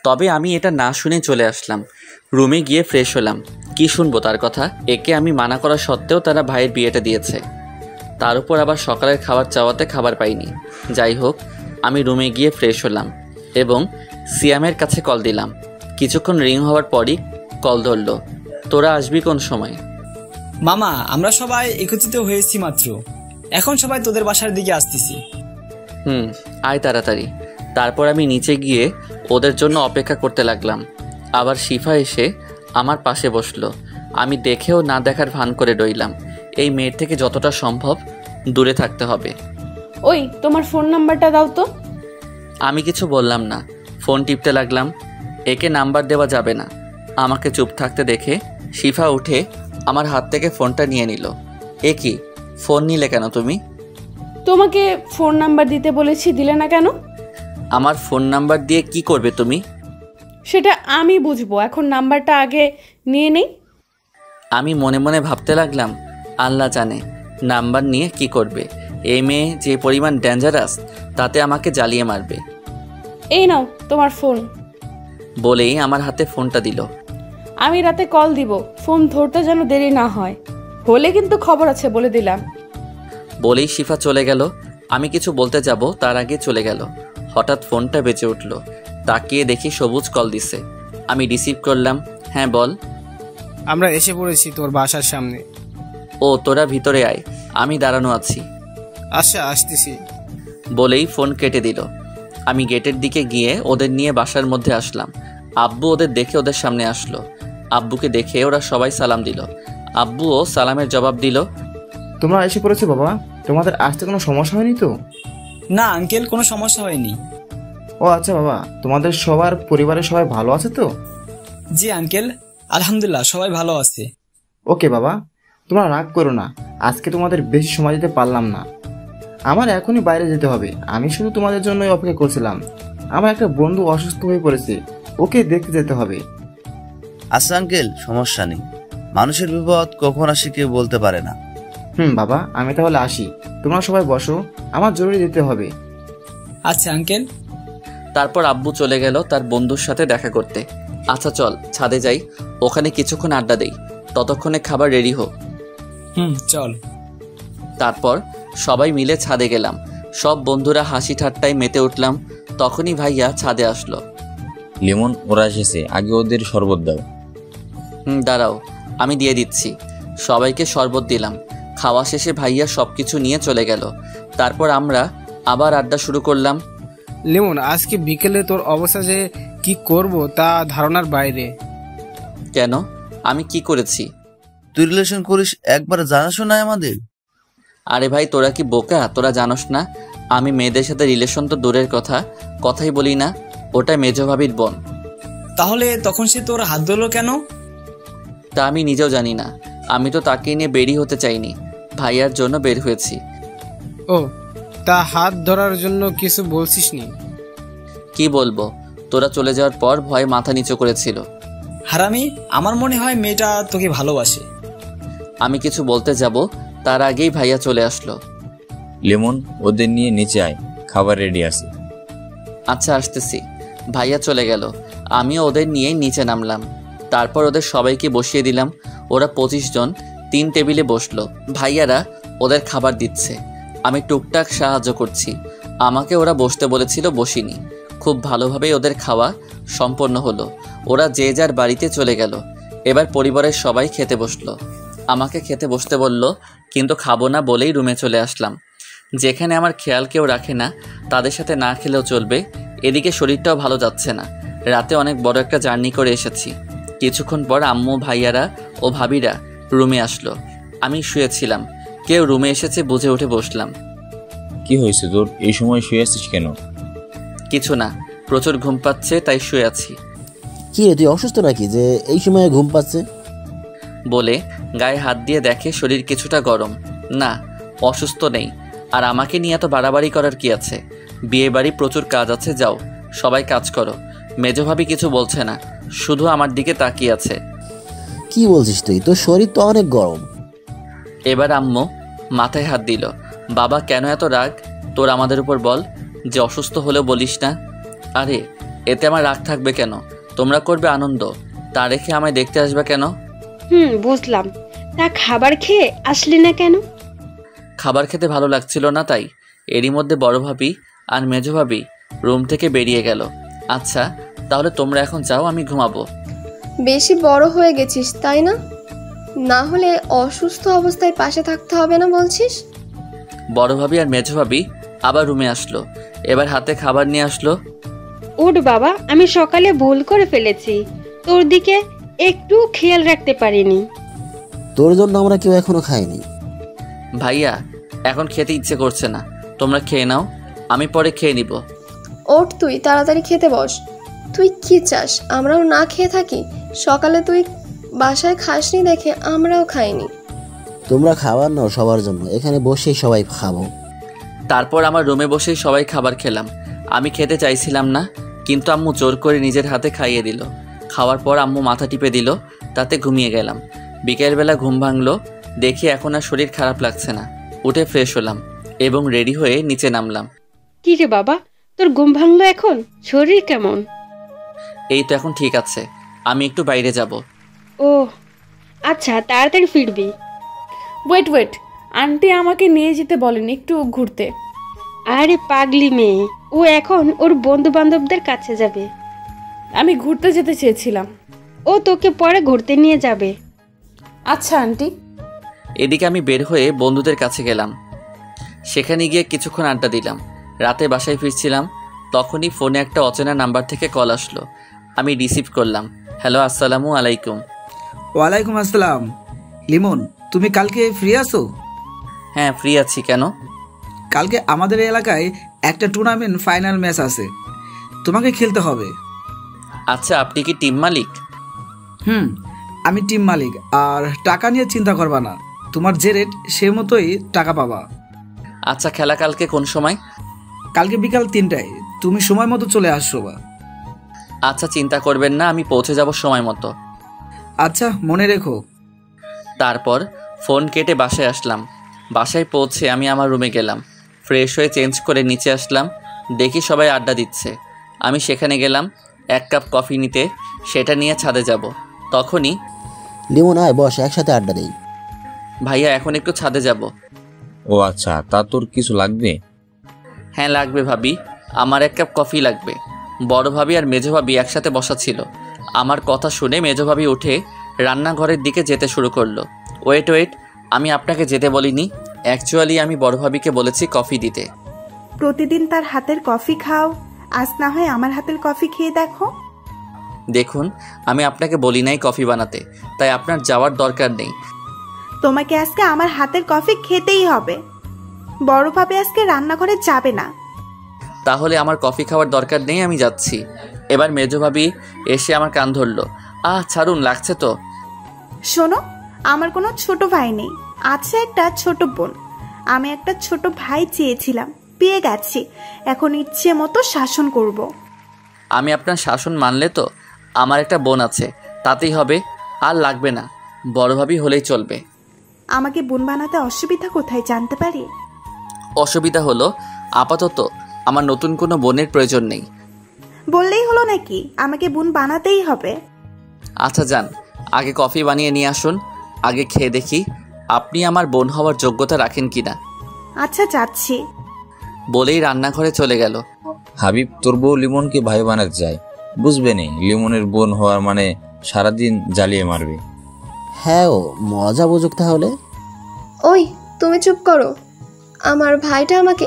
তবে আমি এটা না শুনে চলে আসলাম। রুমে গিয়ে ফ্রেশ হলাম। কি শুনবো তার কথা? একে আমি মানা করা সত্ত্বেও তারা ভাইয়ের বিয়েটা দিয়েছে। তার উপর আবার সকালের খাবার চাওয়াতে খাবার পাইনি। যাই হোক, আমি রুমে গিয়ে ফ্রেশ হলাম এবং সিয়ামের কাছে কল দিলাম। কিছুক্ষণ রিং হওয়ার পরই কল ধরলো। তোরা আসবি কোন সময়? মামা, আমরা সবাই একত্রিত হয়েছি মাত্র, এখন সবাই তোদের বাসার দিকে আসতেছি। আয় তাড়াতাড়ি। তারপর আমি নিচে গিয়ে ওদের জন্য অপেক্ষা করতে লাগলাম। আবার শিফা এসে আমার পাশে বসলো। আমি দেখেও না দেখার ভান করে রইলাম। এই মেয়ের থেকে যতটা সম্ভব দূরে থাকতে হবে। ওই, তোমার ফোন নাম্বারটা দাও তো। আমি কিছু বললাম না, ফোন টিপতে লাগলাম। একে নাম্বার দেওয়া যাবে না। আমাকে চুপ থাকতে দেখে শিফা উঠে আমার হাত থেকে ফোনটা নিয়ে নিল। এ কি, ফোন নিলে কেন তুমি? তোমাকে ফোন নাম্বার দিতে বলেছি, দিলে না কেন? আমার ফোন নাম্বার দিয়ে কি করবে তুমি? সেটা আমি বুঝবো, এখন নাম্বারটা আগে নিয়ে নেই। আমি মনে মনে ভাবতে লাগলাম, আল্লাহ জানে নাম্বার নিয়ে কি করবে। এই মেয়ে যে পরিমাণ ডেঞ্জারাস, তাতে আমাকে জ্বালিয়ে মারবে। এই নাও তোমার ফোন। বলেই আমার হাতে ফোনটা দিল। আমি রাতে কল দিব, ফোন ধরতে যেন দেরি না হয়, হলে কিন্তু খবর আছে বলে দিলাম। বলেই শিফা চলে গেল। আমি কিছু বলতে যাব তার আগে চলে গেল। হঠাৎ ফোনটা বেজে উঠল। তাকিয়ে দেখি সবুজ কল দিছে। আমি রিসিভ করলাম। হ্যাঁ বল। আমরা এসে পড়েছি তোর বাসার সামনে। ও, তোরা ভিতরে আয়, আমি দাঁড়ানো আছি। আচ্ছা, আসতেছি। বলেই ফোন কেটে দিল। আমি গেটের দিকে গিয়ে ওদের নিয়ে বাসার মধ্যে আসলাম। আব্বু ওদের দেখে ওদের সামনে আসলো। আব্বুকে দেখে ওরা সবাই সালাম দিল। আব্বুও সালামের জবাব দিল। তোমরা এসে পড়েছো বাবা, তোমাদের আসতে কোনো সমস্যা হয়নি তো? না আঙ্কেল, কোনো সমস্যা হয়নি। ও আচ্ছা বাবা, তোমাদের সবার পরিবারের সবাই ভালো আছে তো? জি আঙ্কেল, আলহামদুলিল্লাহ সবাই ভালো আছে। ওকে বাবা, তোমরা রাগ করো না, আজকে তোমাদের বেশি সময় দিতে পারলাম না। আমার এখনই বাইরে যেতে হবে। আমি শুধু তোমাদের জন্যই অপেক্ষা করছিলাম। আমার একটা বন্ধু অসুস্থ হয়ে পড়েছে, ওকে দেখতে যেতে হবে। আচ্ছা আঙ্কেল, সমস্যা নেই। মানুষের বিপদ কখন আসে কেউ বলতে পারে না। বাবা, আমি তাহলে আসি। তোমরা সবাই বসো, আমার জরুরি যেতে হবে। আচ্ছা আঙ্কেল। তারপর আব্বু চলে গেল তার বন্ধুর সাথে দেখা করতে। আচ্ছা চল ছাদে যাই, ওখানে কিছুক্ষণ আড্ডা দেই, ততক্ষণে খাবার রেডি হোক। চল। তারপর সবাই মিলে ছাদে গেলাম। সব বন্ধুরা হাসি ঠাট্টায় মেতে উঠলাম। তখনই ভাইয়া ছাদে আসলো। লিমন, ওরা এসেছে, আগে ওদের শরবত দাও। দাঁড়াও, আমি দিয়ে দিচ্ছি। সবাইকে শরবত দিলাম। খাওয়া শেষে ভাইয়া সবকিছু নিয়ে চলে গেল। তারপর আমরা আবার আড্ডা শুরু করলাম। লিমন, আজকে বিকেলে তোর অবস্থা যে কি করব তা ধারণার বাইরে। কেন, আমি কি করেছি? তুই রিলেশন করিস, একবার জানাশো না আমাদের? আরে ভাই, তোরা কি বোকা? তোরা জানোস না আমি মেয়েদের সাথে রিলেশন তো দূরের কথা, কথাই বলি না। ওটা মেজো ভাবির বোন। তাহলে তখন সে তোর হাত ধরলো কেন? তা আমি নিজেও জানি না। আমি তো তাকে নিয়ে বেরি হতে চাইনি, ভাইয়ার জন্য বের হয়েছি। ও, তা হাত ধরার জন্য কিছু বলছিস নি? কি বলবো, তোরা চলে যাওয়ার পর ভয়ে মাথা নিচু করেছিল। হারামি, আমার মনে হয় মেয়েটা তোকে ভালোবাসে। আমি কিছু বলতে যাব তার আগেই ভাইয়া চলে আসলো। লেমন, ওদের নিয়ে নিচে আয়, খাবার রেডি আছে। আচ্ছা আসতেছি। ভাইয়া চলে গেল, আমিও ওদের নিয়ে নিচে নামলাম। তারপর ওদের সবাইকে বসিয়ে দিলাম। ওরা 25 জন 3 টেবিলে বসলো। ভাইয়ারা ওদের খাবার দিচ্ছে, আমি টুকটাক সাহায্য করছি। আমাকে ওরা বসতে বলেছিল, বসিনি। খুব ভালোভাবেই ওদের খাওয়া সম্পন্ন হলো। ওরা যে যার বাড়িতে চলে গেল। এবার পরিবারের সবাই খেতে বসলো। আমাকে খেতে বসতে বলল, কিন্তু খাবো না বলেই রুমে চলে আসলাম। যেখানে আমার খেয়াল কেউ রাখে না, তাদের সাথে না খেলেও চলবে। এদিকে শরীরটাও ভালো যাচ্ছে না। রাতে অনেক বড় একটা জার্নি করে এসেছি। কিছুক্ষণ পর আম্মু, ভাইয়ারা ও ভাবিরা রুমে আসলো। আমি শুয়েছিলাম, কেউ রুমে এসেছে বুঝে উঠে বসলাম। কি হয়েছে তোর, এই সময় শুয়ে আছিস কেন? কিছু না, প্রচুর ঘুম পাচ্ছে তাই শুয়ে আছি। কি রে, তুই অসুস্থ নাকি যে এই সময়ে ঘুম পাচ্ছে? বলে গায়ে হাত দিয়ে দেখে শরীর কিছুটা গরম। না, অসুস্থ নেই। আর আমাকে নিয়ে এত বাড়াবাড়ি করার কি আছে? বিয়ে বাড়ি প্রচুর কাজ আছে, যাও সবাই কাজ করো। মেজো ভাবি কিছু বলছে না, শুধু আমার দিকে তাকিয়ে আছে। কি বলছিস তুই? তোর শরীর তো অনেক গরম। এবার আম্মু মাথায় হাত দিল। বাবা, কেন এত রাগ তোর আমাদের উপর? বল, যে অসুস্থ হলেও বলিস না। আরে এতে আমার রাগ থাকবে কেন? তোমরা করবে আনন্দ, তা রেখে আমায় দেখতে আসবে কেন? বুঝলাম। তা খাবার খেয়ে আসলি না কেন? খাবার খেতে ভালো লাগছিল না তাই। এরই মধ্যে বড় ভাবি আর মেজো ভাবি রুম থেকে বেরিয়ে গেল। আচ্ছা তাহলে তোমরা এখন যাও, আমি ঘুমাবো। বেশি বড় হয়ে গেছিস তাই না? না হলে অসুস্থ অবস্থায় পাশে থাকতে হবে না বলছিস? বড় ভাবি আর মেজো ভাবি আবার রুমে আসলো। এবার হাতে খাবার নিয়ে আসলো। ওঠ বাবা, আমি সকালে ভুল করে ফেলেছি, তোর দিকে একটু খেয়াল রাখতে পারিনি। তোর জন্য আমরা কেউ এখনো খাইনি। ভাইয়া, এখন খেতে ইচ্ছে করছে না, তোমরা খেয়ে নাও, আমি পরে খেয়ে নিব। ওঠ, তুই তাড়াতাড়ি খেতে বস। তুই কি চাস আমরাও না খেয়ে থাকি? সকালে তুই বাসায় খাসনি দেখে আমরাও খাইনি। তোমরা খাবার নাও সবার জন্য, এখানে বসেই সবাই খাবো। তারপর আমার রুমে বসেই সবাই খাবার খেলাম। আমি খেতে চাইছিলাম না, কিন্তু আম্মু জোর করে নিজের হাতে খাইয়ে দিল। খাওয়ার পর আম্মু মাথা টিপে দিল, তাতে ঘুমিয়ে গেলাম। বিকেলবেলা ঘুম ভাঙলো, দেখি এখন আর শরীর খারাপ লাগছে না। উঠে ফ্রেশ হলাম এবং রেডি হয়ে নিচে নামলাম। কি রে বাবা, তোর ঘুম ভাঙলো এখন? শরীর কেমন? এই তো এখন ঠিক আছে, আমি একটু বাইরে যাব। ও আচ্ছা, তাড়াতাড়ি ফিরবি। ওয়েট, আন্টি আমাকে নিয়ে যেতে বলেন একটু ঘুরতে। আরে পাগলি মেয়ে, ও এখন ওর বন্ধু বান্ধবদের কাছে যাবে। আমি ঘুরতে যেতে চেয়েছিলাম। ও তোকে পরে ঘুরতে নিয়ে যাবে। আচ্ছা আন্টি। এদিকে আমি বের হয়ে বন্ধুদের কাছে গেলাম। সেখানে গিয়ে কিছুক্ষণ আড্ডা দিলাম। রাতে বাসায় ফিরছিলাম, তখনই ফোনে একটা অচেনা নাম্বার থেকে কল আসলো। আমি রিসিভ করলাম। হ্যালো, আসসালামু আলাইকুম। ওয়ালাইকুম আসসালাম। লিমন, তুমি কালকে ফ্রি আছো? হ্যাঁ ফ্রি আছি, কেন? কালকে আমাদের এলাকায় একটা টুর্নামেন্ট ফাইনাল ম্যাচ আছে, তোমাকে খেলতে হবে। আচ্ছা, আপনি কি টিম মালিক? আমি টিম মালিক, আর টাকা নিয়ে চিন্তা করবা না, তোমার যে রেট সে মতোই টাকা পাবা। আচ্ছা, খেলা কালকে কোন সময়? কালকে বিকাল 3টায়, তুমি সময় মতো চলে আসছো বা। আচ্ছা, চিন্তা করবেন না, আমি পৌঁছে যাব সময় মতো। আচ্ছা, মনে রেখো। তারপর ফোন কেটে বাসায় আসলাম। বাসায় পৌঁছে আমি আমার রুমে গেলাম। ফ্রেশ হয়ে চেঞ্জ করে নিচে আসলাম, দেখি সবাই আড্ডা দিচ্ছে। আমি সেখানে গেলাম 1 কাপ কফি নিতে, সেটা নিয়ে ছাদে যাব। তখনই লিমন, আয় বস, একসাথে আড্ডা দেই। ভাইয়া, এখন একটু ছাদে যাব। ও আচ্ছা, তা তোর কিছু লাগবে? হ্যাঁ লাগবে ভাবি, আমার 1 কাপ কফি লাগবে। বড় ভাবি আর মেজো ভাবি একসাথে বসা ছিল। আমার কথা শুনে মেজো ভাবি উঠে রান্নাঘরের দিকে যেতে শুরু করলো। ওয়েট, আমি আপনাকে যেতে বলিনি। অ্যাকচুয়ালি আমি বড় ভাবিকে বলেছি কফি দিতে। প্রতিদিন তার হাতের কফি খাও, আজ না হয় আমার হাতের কফি খেয়ে দেখো। দেখুন, আমি আপনাকে বলি নাই কফি বানাতে, তাই আপনার যাওয়ার দরকার নেই। তোমাকে আজকে আমার হাতের কফি খেতেই হবে। বড় ভাবে আজকে রান্নাঘরে যাবে না। তাহলে আমার কফি খাওয়ার দরকার নেই, আমি যাচ্ছি। এবার মেজো ভাবি এসে আমার কান ধরলো। ছাড়ুন, লাগছে তো। শোনো, আমার কোনো ছোট ভাই নেই, আছে একটা ছোট বোন। আমি একটা ছোট ভাই চেয়েছিলাম, পেয়ে গেছি। এখন ইচ্ছে মতো শাসন করব। আমি আপনার শাসন মানলে তো আমার একটা বোন আছে, তাতেই হবে। আর লাগবে না, বড় ভাবি হলেই চলবে। আমাকে বোন বানাতে অসুবিধা কোথায় জানতে পারি? অসুবিধা হলো আপাতত আমার নতুন কোনো বোনের প্রয়োজন নেই। বললেই হলো নাকি আমাকে বোন বানাতেই হবে? আচ্ছা যান, আগে কফি বানিয়ে নিয়ে আসুন, আগে খেয়ে দেখি আপনি আমার বোন হওয়ার যোগ্যতা রাখেন কিনা। আচ্ছা যাচ্ছি। বলেই রান্নাঘরে চলে গেল। হাবিব তোর বউ লিমনকে ভাই বানাতে চায়, বুঝবে নি লিমনের বোন হওয়ার মানে সারাদিন জ্বালিয়ে মারবে। হ্যাঁ ও মজা বুঝুক তাহলে। ওই তুমি চুপ করো, আমার ভাইটা আমাকে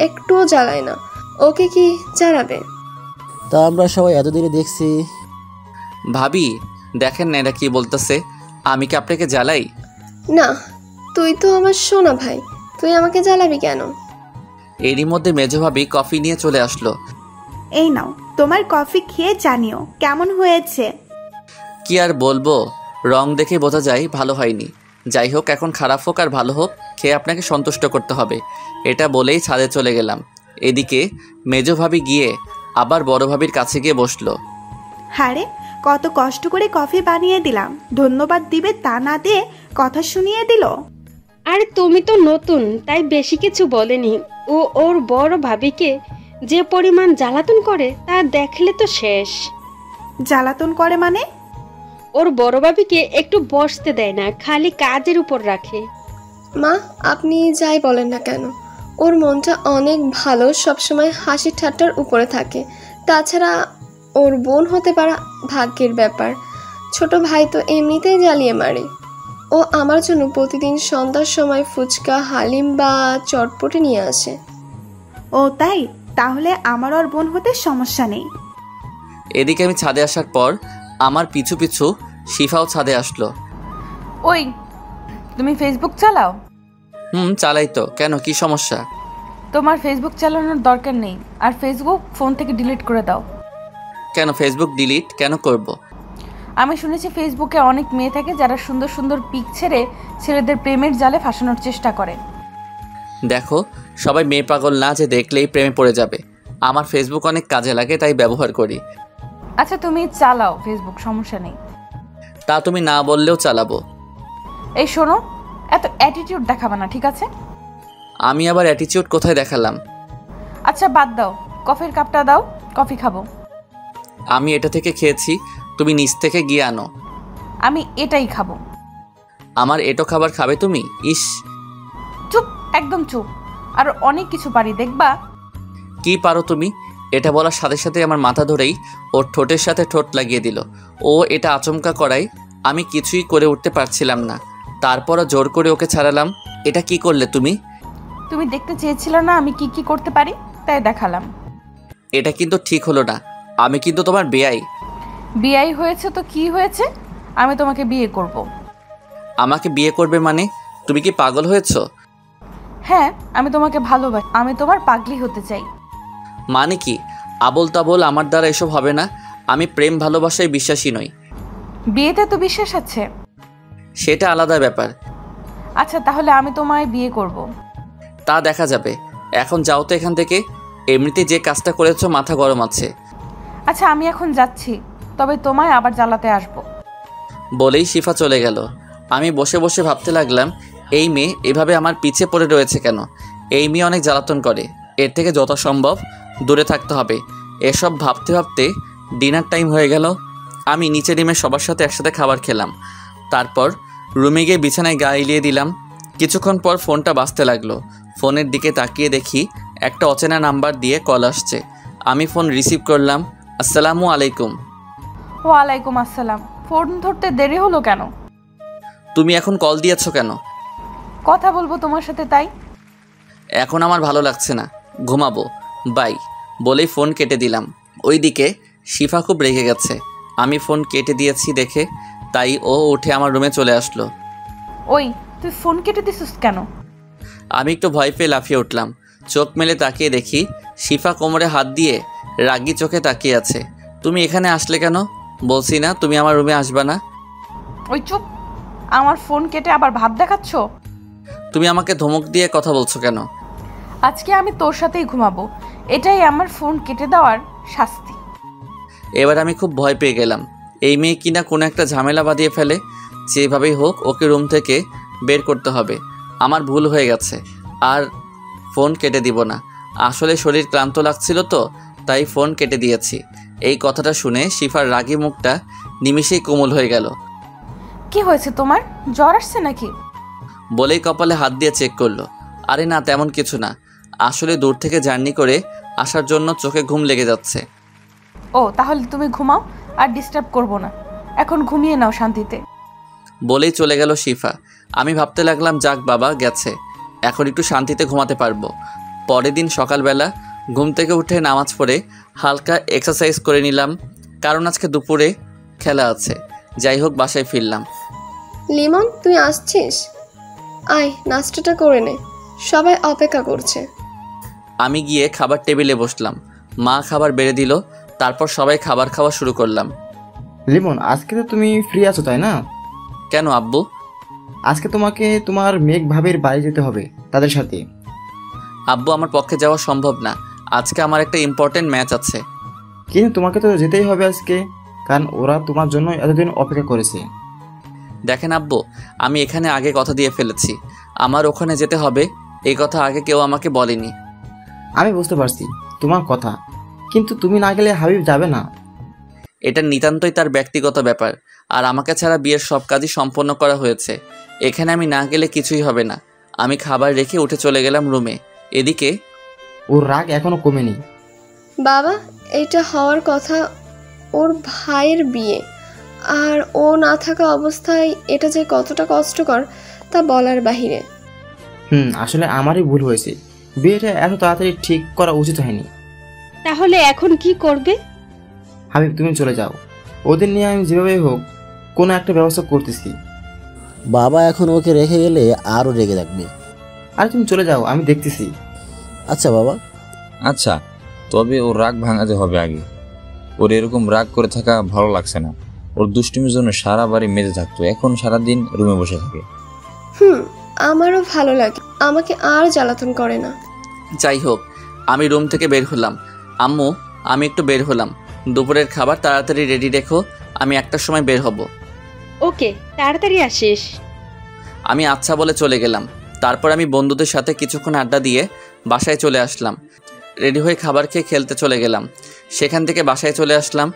একটুও জ্বালায় না, ওকে কি জ্বালাবে? তা আমরা সবাই এতদিনে দেখছি। ভাবি দেখেন না এটা কি বলতেছে, আমি কি আপনাকে জ্বালাই? না, তুই তো আমার সোনা ভাই, তুই আমাকে জ্বালাবি কেন? এরই মধ্যে মেজো ভাবি কফি নিয়ে চলে আসলো। এই নাও তোমার কফি, খেয়ে জানিও কেমন হয়েছে। কি আর বলবো, রং দেখে বোঝা যায় ভালো হয়নি। যাই হোক, এখন খারাপ হোক আর ভালো হোক, খেয়ে আপনাকে সন্তুষ্ট করতে হবে, এটা বলেই ছাদে চলে গেলাম। এদিকে মেজো ভাবি গিয়ে আবার বড় ভাবির কাছে গিয়ে বসলো। হারে কত কষ্ট করে কফি বানিয়ে দিলাম, ধন্যবাদ দিবে তা না দিয়ে কথা শুনিয়ে দিল। আরে তুমি তো নতুন তাই বেশি কিছু বলেনি, ও ওর বড় ভাবিকে যে পরিমাণ জ্বালাতন করে তা দেখলে তো শেষ। জ্বালাতন করে মানে? ওর বড় ভাবিকে একটু বসতে দেয় না, খালি কাজের উপর রাখে। মা আপনি যাই বলেন না কেন, ওর মনটা অনেক ভালো, সবসময় হাসি ঠাট্টার উপরে থাকে। তাছাড়া ওর বোন হতে পারা ভাগ্যের ব্যাপার, ছোট ভাই তো এমনিতেই জ্বালিয়ে মারে। ও আমার জন্য প্রতিদিন সন্ধ্যার সময় ফুচকা, হালিম বা চটপটি নিয়ে আসে। ও তাই, তাহলে আমার ওর বোন হতে সমস্যা নেই। এদিকে আমি ছাদে আসার পর আমার পিছু পিছু শিফাও ছাদে আসলো। ওই তুমি ফেসবুক চালাও? চালাই তো, কেন কি সমস্যা? তোমার ফেসবুক চালানোর দরকার নেই, আর ফেসবুক ফোন থেকে ডিলিট করে দাও। কেন ফেসবুক ডিলিট কেন করব? আমি শুনেছি ফেসবুকে অনেক মেয়ে থাকে যারা সুন্দর সুন্দর পিক ছেড়ে ছেলেদের প্রেমের জালে ফাঁসানোর চেষ্টা করে। দেখো, সবাই মেয়ে পাগল না যে দেখলেই প্রেমে পড়ে যাবে। আমার ফেসবুক অনেক কাজে লাগে তাই ব্যবহার করি। আচ্ছা তুমি চালাও ফেসবুক, সমস্যা নেই। তা তুমি না বললেও চালাবো। এই শোনো, এত অ্যাটিটিউড দেখাবে না, ঠিক আছে? আমি আবার অ্যাটিটিউড কোথায় দেখালাম? আচ্ছা বাদ দাও, কফির কাপটা দাও, কফি খাবো। আমি এটা থেকে খেয়েছি, তুমি নিচ থেকে গিয়ে আনো। আমি এটাই খাবো। আমার এটো খাবার খাবে তুমি? ইস, চুপ, একদম চুপ। আর অনেক কিছু পারি, দেখবা। কি পারো তুমি? এটা বলার সাথে সাথে আমার মাথা ধরেই ওর ঠোঁটের সাথে ঠোঁট লাগিয়ে দিল। ও এটা আচমকা করায় আমি কিছুই করে উঠতে পারছিলাম না, তারপরও জোর করে ওকে ছাড়ালাম। এটা কি করলে তুমি? তুমি দেখতে চেয়েছিলে না আমি কি কি করতে পারি, তাই দেখালাম। এটা কিন্তু ঠিক হলো না, আমি কিন্তু তোমার বেয়াই। বিয়ে হয়েছে তো কি হয়েছে, আমি তোমাকে বিয়ে করব। আমাকে বিয়ে করবে মানে? তুমি কি পাগল হয়েছো? হ্যাঁ, আমি তোমাকে ভালোবাসি, আমি তোমার পাগলি হতে চাই। মানে কি? আবোল তাবোল আমার দ্বারা এসব হবে না। আমি প্রেম ভালোবাসায় বিশ্বাসী নই। বিয়েতে তো বিশ্বাস আছে। সেটা আলাদা ব্যাপার। আচ্ছা তাহলে আমি তোমায় বিয়ে করব। তা দেখা যাবে, এখন যাও তো এখান থেকে। এমনিতে যে কাজটা করেছো মাথা গরম আছে। আচ্ছা আমি এখন যাচ্ছি, তবে তোমায় আবার জ্বালাতে আসবো। বলেই শিফা চলে গেল। আমি বসে বসে ভাবতে লাগলাম, এই মেয়ে এভাবে আমার পিছে পড়ে রয়েছে কেন? এই মেয়ে অনেক জ্বালাতন করে, এর থেকে যত সম্ভব দূরে থাকতে হবে। এসব ভাবতে ভাবতে ডিনার টাইম হয়ে গেল। আমি নিচে নেমে সবার সাথে একসাথে খাবার খেলাম। তারপর রুমে গিয়ে বিছানায় গা এলিয়ে দিলাম। কিছুক্ষণ পর ফোনটা বাজতে লাগলো। ফোনের দিকে তাকিয়ে দেখি একটা অচেনা নাম্বার দিয়ে কল আসছে। আমি ফোন রিসিভ করলাম। আসসালামু আলাইকুম। ওয়ালাইকুম আসসালাম। ফোন ধরতে দেরি হলো কেন? তুমি এখন কল দিয়েছো কেন? কথা বলবো তোমার সাথে, তাই। এখন আমার ভালো লাগছে না, ঘুমাবো, বাই বলেই ফোন কেটে দিলাম। ওইদিকে শিফা খুব রেগে গেছে। আমি ফোন কেটে দিয়েছি দেখে, তাই ও উঠে আমার রুমে চলে আসলো। ওই তুই ফোন কেটে দিছিস কেন? আমি একটু ভয় পেয়ে লাফিয়ে উঠলাম। চোখ মেলে তাকিয়ে দেখি শিফা কোমরে হাত দিয়ে রাগী চোখে তাকিয়ে আছে। তুমি এখানে আসলে কেন? বলছি না তুমি আমার রুমে আসবা না? ওই চুপ, আমার ফোন কেটে আবার ভাব দেখাচ্ছ। তুমি আমাকে ধমক দিয়ে কথা বলছো কেন? আজকে আমি তোর সাথেই ঘুমাবো, এটাই আমার ফোন কেটে দেওয়ার শাস্তি। এবার আমি খুব ভয় পেয়ে গেলাম। এই মেয়ে কিনা কোনো একটা ঝামেলা বাঁধিয়ে ফেলে। যেভাবেই হোক ওকে রুম থেকে বের করতে হবে। আমার ভুল হয়ে গেছে, আর ফোন কেটে দিব না, আসলে শরীর ক্লান্ত লাগছিল তো তাই ফোন কেটে দিয়েছি। এই কথাটা শুনে শিফার রাগী মুখটা নিমিষেই কোমল হয়ে গেল। কি হয়েছে তোমার, জ্বর আসছে নাকি? বলেই কপালে হাত দিয়ে চেক করলো। আরে না, তেমন কিছু না, আসলে দূর থেকে জার্নি করে আসার জন্য চোখে ঘুম লেগে যাচ্ছে। ও তাহলে তুমি ঘুমাও, আর ডিস্টার্ব করব না, এখন ঘুমিয়ে নাও শান্তিতে। বলেই চলে গেল শিফা। আমি ভাবতে লাগলাম যাক বাবা গেছে, এখন একটু শান্তিতে ঘুমাতে পারবো। পরের দিন সকালবেলা ঘুম থেকে উঠে নামাজ পড়ে হালকা এক্সারসাইজ করে নিলাম, কারণ আজকে দুপুরে খেলা আছে। যাই হোক বাসায় ফিরলাম। লিমন, তুই আসছিস? আয়, নাস্তাটা করে নে, সবাই অপেক্ষা করছে। আমি গিয়ে খাবার টেবিলে বসলাম। মা খাবার বেড়ে দিল, তারপর সবাই খাবার খাওয়া শুরু করলাম। লিমন, আজকে তো তুমি ফ্রি আছো তাই না? কেন আব্বু? আজকে তোমাকে তোমার মেঘ ভাবির বাড়ি যেতে হবে তাদের সাথে। আব্বু আমার পক্ষে যাওয়া সম্ভব না, আজকে আমার একটা ইম্পর্টেন্ট ম্যাচ আছে। কিন্তু তোমাকে তো যেতেই হবে আজকে, কারণ ওরা তোমার জন্য এতদিন অপেক্ষা করেছে। দেখেন আব্বু, আমি এখানে আগে কথা দিয়ে ফেলেছি, আমার ওখানে যেতে হবে, এই কথা আগে কেউ আমাকে বলেনি। আমি বুঝতে পারছি তোমার কথা, কিন্তু তুমি না গেলে হাবিব যাবে না। এটা নিতান্তই তার ব্যক্তিগত ব্যাপার, আর আমাকে ছাড়া বিয়ের সব কাজই সম্পন্ন করা হয়েছে। এখানে আমি না গেলে কিছুই হবে না। আমি খাবার রেখে উঠে চলে গেলাম রুমে। এদিকে ওর রাগ এখনো কমেনি। বাবা, এটা হওয়ার কথা, ওর ভাইয়ের বিয়ে, আর ও না থাকা অবস্থায় এটা যে কতটা কষ্টকর তা বলার বাহিরে। আসলে আমারই ভুল হয়েছে, বিয়েটা এত তাড়াতাড়ি ঠিক করা উচিত হয়নি। তাহলে এখন কি করবে? হাবিব, তুমি চলে যাও, ওদের নিয়ে আমি যেভাবে হোক কোনো একটা ব্যবস্থা করতেছি। বাবা এখন ওকে রেখে গেলে আরও রেগে থাকবে। আর তুমি চলে যাও, আমি দেখতেছি। আচ্ছা বাবা। আচ্ছা, তবে ওর রাগ ভাঙাতে হবে আগে। ওর এরকম রাগ করে থাকা ভালো লাগছে না। ওর দুষ্টুমির জন্য সারা বাড়ি মেতে থাকতো, এখন সারাদিন রুমে বসে থাকে। আমারও ভালো লাগে, আমাকে আর জ্বালাতন করে না। যাই হোক, আমি রুম থেকে বের হলাম। আম্মু, আমি একটু বের হলাম, দুপুরের খাবার তাড়াতাড়ি রেডি রেখো, আমি 1টার সময় বের হব। ওকে, তাড়াতাড়ি আসিস। আমি আচ্ছা বলে চলে গেলাম। তারপর আমি বন্ধুদের সাথে কিছুক্ষণ আড্ডা দিয়ে বাসায় চলে আসলাম। রেডি হয়ে খাবার খেয়ে খেলতে চলে গেলাম, সেখান থেকে বাসায় চলে আসলাম।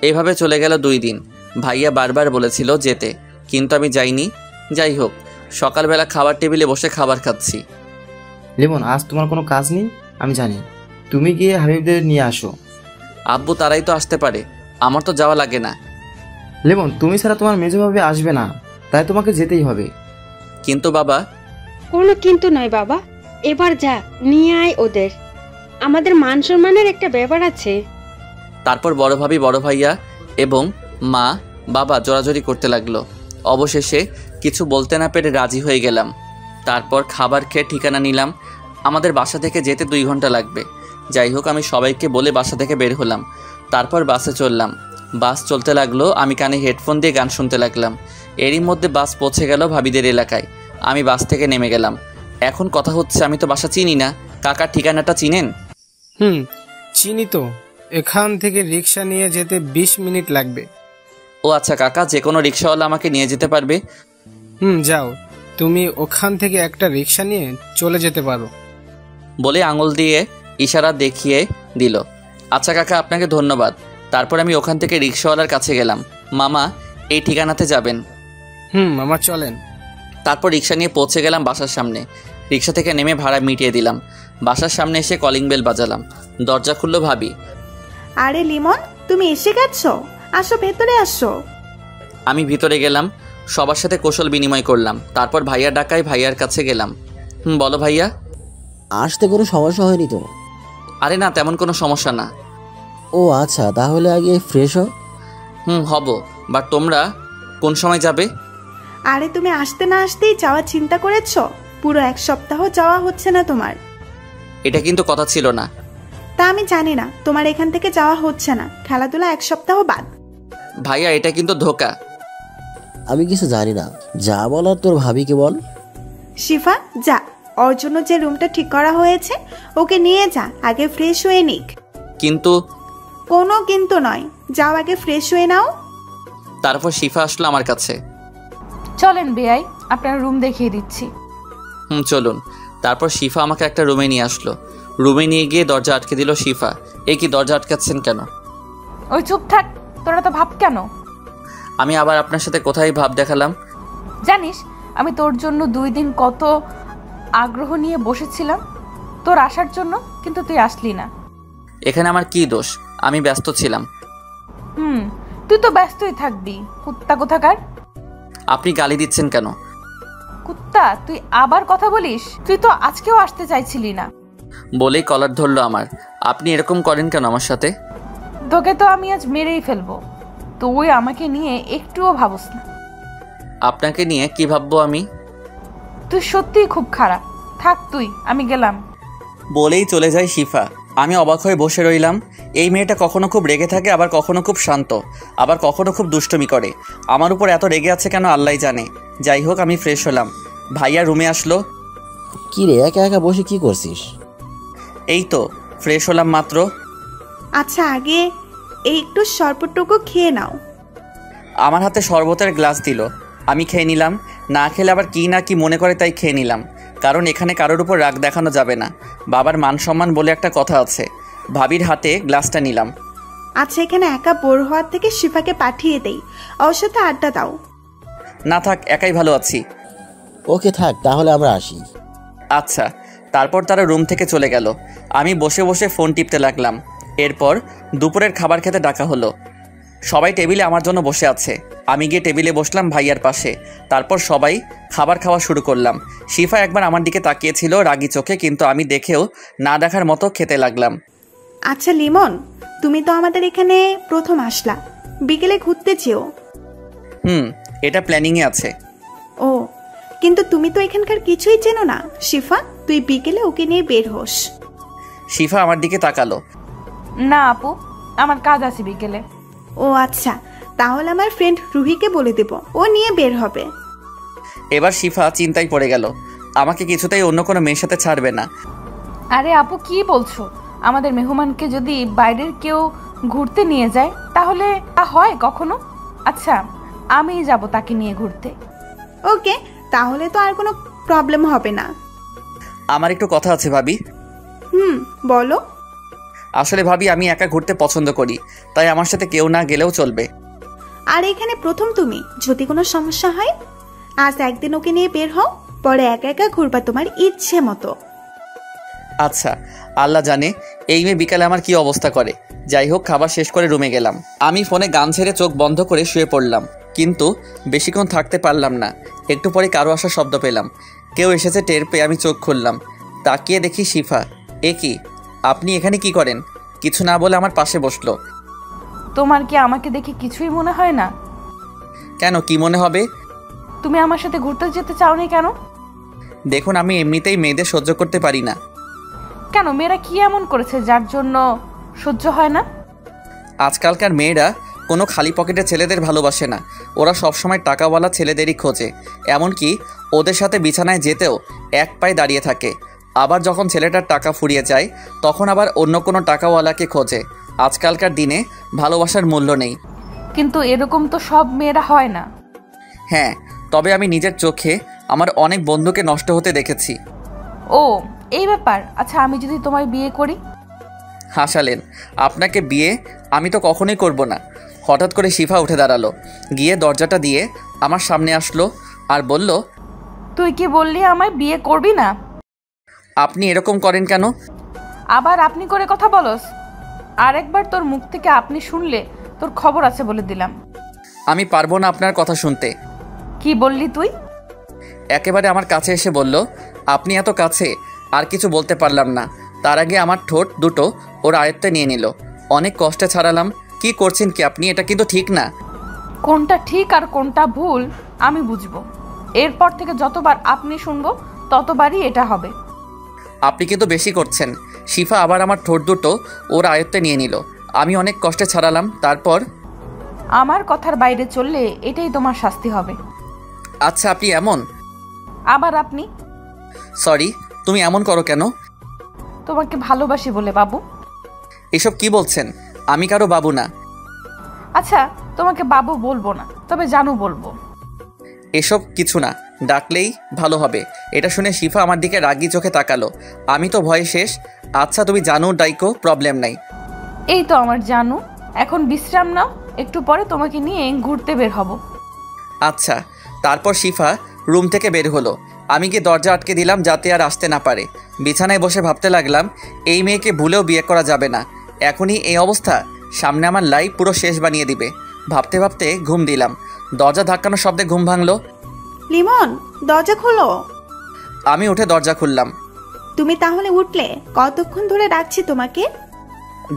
এইভাবে চলে গেল 2 দিন। ভাইয়া বারবার বলেছিল যেতে, কিন্তু আমি যাইনি। যাই হোক, সকালবেলা খাবার টেবিলে বসে খাবার খাচ্ছি। লিমন, আজ তোমার কোনো কাজ নেই আমি জানি, তুমি গিয়ে হাবিবদের নিয়ে আসো। আব্বু তারাই তো আসতে পারে, আমার তো যাওয়া লাগে না। লিমন, তুমি ছাড়া তোমার মেজোভাবে আসবে না, তাই তোমাকে যেতেই হবে। কিন্তু বাবা। কোনো কিন্তু নয় বাবা, এবার যা, নিয়ে আয় ওদের, আমাদের মান সম্মানের একটা ব্যাপার আছে। তারপর বড় ভাবি, বড় ভাইয়া এবং মা বাবা জোরাজোরি করতে লাগলো। অবশেষে কিছু বলতে না পেরে রাজি হয়ে গেলাম। তারপর খাবার খেয়ে ঠিকানা নিলাম। আমাদের বাসা থেকে যেতে 2 ঘন্টা লাগবে। যাই হোক, আমি সবাইকে বলে বাসা থেকে বের হলাম। তারপর বাসে চললাম। বাস চলতে লাগলো, আমি কানে হেডফোন দিয়ে গান শুনতে লাগলাম। এরই মধ্যে বাস পৌঁছে গেল ভাবিদের এলাকায়। আমি বাস থেকে নেমে গেলাম। এখন কথা হচ্ছে, আমি তো বাসা চিনি না, কাকার ঠিকানাটা চিনেন? চিনি তো, এখান থেকে রিক্সা নিয়ে যেতে 20 মিনিট লাগবে। ও আচ্ছা কাকা, যে কোনো রিক্সাওয়ালা আমাকে নিয়ে যেতে পারবে? যাও, তুমি ওখান থেকে একটা রিক্সা নিয়ে চলে যেতে পারো। বলে আঙুল দিয়ে ইশারা দেখিয়ে দিল। আচ্ছা কাকা, আপনাকে ধন্যবাদ। তারপর আমি ওখান থেকে রিক্সাওয়ালার কাছে গেলাম। মামা, এই ঠিকানাতে যাবেন? মামা চলেন। তারপর রিক্সা নিয়ে পৌঁছে গেলাম বাসার সামনে। রিক্সা থেকে নেমে ভাড়া মিটিয়ে দিলাম। বাসার সামনে এসে কলিং বেল বাজালাম। দরজা খুললো ভাবি। আরে লিমন, তুমি এসে গেছো, আসো ভেতরে আসো। আমি ভিতরে গেলাম, সবার সাথে কৌশল বিনিময় করলাম। তারপর ভাইয়া ডাকায় ভাইয়ার কাছে গেলাম। বলো ভাইয়া। আসতে কোনো সমস্যা হয়নি তো? আরে না, তেমন কোনো সমস্যা না। ও আচ্ছা, তাহলে আগে ফ্রেশ হও। হব, বাট তোমরা কোন সময় যাবে? আরে তুমি আসতে না আসতেই যাওয়ার চিন্তা করেছো? পুরো 1 সপ্তাহ যাওয়া হচ্ছে না তোমার। এটা কিন্তু কথা ছিল না। তা আমি জানি না, তোমার এখান থেকে যাওয়া হচ্ছে না, খেলাধুলা 1 সপ্তাহ বাদ। ভাইয়া, এটা কিন্তু ধোঁকা। আমি কিছু জানি না, যা বলার তোর ভাবিকে বল। শিফা, যা, ওর জন্য যে রুমটা ঠিক করা হয়েছে ওকে নিয়ে যা, আগে ফ্রেশ হয়ে নিক। কিন্তু? কোনো কিন্তু নয়, যাও আগে ফ্রেশ হয়ে নাও। তারপর শিফা আসলো আমার কাছে। চলেন বেয়াই, আপনার রুম দেখিয়ে দিচ্ছি। চলুন। তারপর শিফা আমাকে একটা রুমে নিয়ে আসলো। রুমে নিয়ে গিয়ে দরজা আটকে দিল শিফা। কি দরজা আটকাচ্ছেন কেন? ওই চুপ থাক, তোরা তো ভাব কেন? আমি আবার আপনার সাথে কোথায় ভাব দেখালাম? জানিস আমি তোর জন্য 2 দিন কত আগ্রহ নিয়ে বসেছিলাম তোর আসার জন্য, কিন্তু তুই আসলি না। এখানে আমার কি দোষ? আমি ব্যস্ত ছিলাম। তুই তো ব্যস্তই থাকবি, কুত্তা কোথাকার। আপনি গালি দিচ্ছেন কেন? কুত্তা, তুই আবার কথা বলিস? তুই তো আজকেও আসতে চাইছিলি না। বলেই কলার ধরলো আমার। আপনি এরকম করেন কেন আমার সাথে? তোকে তো আমি আজ মেরেই ফেলবো। তুই আমাকে নিয়ে একটুও ভাবস না। আপনাকে নিয়ে কি ভাববো আমি? তুই সত্যিই খুব খারাপ। থাক তুই, আমি গেলাম। বলেই চলে যায় শিফা। আমি অবাক হয়ে বসে রইলাম। এই মেয়েটা কখনো খুব রেগে থাকে, আবার কখনো খুব শান্ত, আবার কখনো খুব দুষ্টুমি করে। আমার উপর এত রেগে আছে কেন আল্লাহই জানে। যাই হোক, আমি ফ্রেশ হলাম। ভাইয়া রুমে আসলো। কি রে, একা একা বসে কি করছিস? এই তো ফ্রেশ হলাম মাত্র। আচ্ছা, আগে এই একটু শরবতটুকু খেয়ে নাও। আমার হাতে শরবতের গ্লাস দিল। আমি খেয়ে নিলাম। না খেলে আবার কি না কি মনে করে, তাই খেয়ে নিলাম। কারণ এখানে কারোর উপর রাগ দেখানো যাবে না। বাবার মান সম্মান বলে একটা কথা আছে। ভাবির হাতে গ্লাসটা নিলাম। আচ্ছা, এখানে একা বোর হওয়ার থেকে শিফাকে পাঠিয়ে দেই, ওর সাথে আড্ডা দাও। না থাক, একাই ভালো আছি। ওকে থাক, তাহলে আমরা আসি। আচ্ছা। তারপর তারা রুম থেকে চলে গেল। আমি বসে বসে ফোন টিপতে লাগলাম। এরপর দুপুরের খাবার খেতে ডাকা হলো। সবাই টেবিলে আমার জন্য বসে আছে। আমি গিয়ে টেবিলে বসলাম ভাইয়ার পাশে। তারপর সবাই খাবার খাওয়া শুরু করলাম। শিফা একবার আমার দিকে তাকিয়েছিল রাগি চোখে, কিন্তু আমি দেখেও না দেখার মতো খেতে লাগলাম। আচ্ছা লিমন, তুমি তো আমাদের এখানে প্রথম আসলা, বিকেলে ঘুরতে চেও। এটা প্ল্যানিংয়ে আছে। ও, কিন্তু তুমি তো এখানকার কিছুই চেনো না। শিফা, তুই বিকেলে ওকে নিয়ে বের হোস। শিফা আমার দিকে তাকালো। না আপু, আমার কাজ আছে বিকেলে। ও আচ্ছা, তাহলে আমার ফ্রেন্ড রুহিকে বলে দেব, ও নিয়ে বের হবে। এবার শিফা চিন্তায় পড়ে গেল। আমাকে কিছুতেই অন্য কোনো মেয়ের সাথে ছাড়বে না। আরে আপু, কি বলছো? আমাদের মেহমানকে যদি বাইরের কেউ ঘুরতে নিয়ে যায় তাহলে তা হয় কখনো? আচ্ছা, আমিই যাব তাকে নিয়ে ঘুরতে। ওকে, তাহলে তো আর কোনো প্রবলেম হবে না। আমার একটু কথা আছে ভাবি। বলো। আসলে ভাবি, আমি একা ঘুরতে পছন্দ করি, তাই আমার সাথে কেউ না গেলেও চলবে। আর এখানে প্রথম তুমি, যদি কোনো সমস্যা হয় আজ একদিন ওকে নিয়ে বের হও, পরে একা একা ঘুরবা তোমার ইচ্ছে মতো। আচ্ছা, আল্লাহ জানে এই মেয়ে বিকালে আমার কি অবস্থা করে। যাই হোক, খাবার শেষ করে রুমে গেলাম। আমি ফোনে গান ছেড়ে চোখ বন্ধ করে শুয়ে পড়লাম, কিন্তু বেশিক্ষণ থাকতে পারলাম না। একটু পরে কারো আসার শব্দ পেলাম। কেউ এসেছে টের পেয়ে আমি চোখ খুললাম। তাকিয়ে দেখি শিফা। কি, আপনি এখানে কি করেন? কিছু না বলে আমার পাশে বসলো। তোমার কি আমাকে দেখে কিছুই মনে হয় না? কেন, কি মনে হবে? তুমি আমার সাথে ঘুরতে যেতে চাওনি কেন? দেখুন, আমি এমনিতেই মেয়েদের সহ্য করতে পারি না। কেন, মেয়েরা কি এমন করেছে যার জন্য সহ্য হয় না? আজকালকার মেয়েরা কোনো খালি পকেটের ছেলেদের ভালোবাসে না। ওরা সবসময় টাকাওয়ালা ছেলেদেরই খোঁজে। এমনকি ওদের সাথে বিছানায় যেতেও এক পায়ে দাঁড়িয়ে থাকে। আবার যখন ছেলেটার টাকা ফুরিয়ে যায়, তখন আবার অন্য কোনো টাকাওয়ালাকে খোঁজে। আজকালকার দিনে ভালোবাসার মূল্য নেই। কিন্তু এরকম তো সব মেয়েরা হয় না। হ্যাঁ, তবে আমি নিজের চোখে আমার অনেক বন্ধুকে নষ্ট হতে দেখেছি। ও, এই ব্যাপার। আচ্ছা, আমি যদি তোমায় বিয়ে করি? হাসালেন। আপনাকে বিয়ে আমি তো কখনোই করব না। হঠাৎ করে শিফা উঠে দাঁড়ালো, গিয়ে দরজাটা দিয়ে আমার সামনে আসলো আর বলল, তুই কি বললি আমায় বিয়ে করবি না? আপনি এরকম করেন কেন? আবার আপনি করে কথা বলস? আরেকবার তোর মুখ থেকে আপনি শুনলে তোর খবর আছে বলে দিলাম। আমি পারবো না আপনার কথা শুনতে। কি বললি তুই? একেবারে আমার কাছে এসে বলল। আপনি এত কাছে, আর কিছু বলতে পারলাম না। তার আগে আমার ঠোঁট দুটো ওর আয়ত্তে নিয়ে নিল। অনেক কষ্টে ছাড়ালাম। কি করছেন কি আপনি? এটা কিন্তু ঠিক না। কোনটা ঠিক আর কোনটা ভুল আমি বুঝবো। এরপর থেকে যতবার আপনি শুনবো ততবারই এটা হবে। আপনি কিন্তু বেশি করছেন। শিফা আবার আমার ঠোঁট দুটো ওর আয়ত্তে নিয়ে নিল। আমি অনেক কষ্টে ছাড়ালাম। তারপর, আমার কথার বাইরে চললে এটাই তোমার শাস্তি হবে। আচ্ছা, আপনি এমন? আবার আপনি? সরি, তুমি এমন করো কেন? তোমাকে ভালোবাসি বলে বাবু। এসব কি বলছেন? আমি কারো বাবু না। আচ্ছা, তোমাকে বাবু বলবো না, তবে জানু বলবো। এসব কিছু না, ডাকলেই ভালো হবে। এটা শুনে শিফা আমার দিকে রাগি চোখে তাকালো। আমি তো ভয়ে শেষ। আচ্ছা তুমি জানো ডাইকো, প্রবলেম নাই। এই তো আমার জানু, এখন বিশ্রাম নাও, একটু পরে তোমাকে নিয়ে ঘুরতে বের হব। আচ্ছা। তারপর শিফা রুম থেকে বের হলো। আমি গিয়ে দরজা আটকে দিলাম যাতে আর আসতে না পারে। বিছানায় বসে ভাবতে লাগলাম, এই মেয়েকে ভুলেও বিয়ে করা যাবে না। এখনই এই অবস্থা, সামনে আমার লাইফ পুরো শেষ বানিয়ে দিবে। ভাবতে ভাবতে ঘুম দিলাম। দরজা ধাক্কানোর শব্দে ঘুম ভাঙলো। লিমন, দরজা খোলো। আমি উঠে দরজা খুললাম। তুমি তাহলে উঠলে? কতক্ষণ ধরে ডাকছি তোমাকে।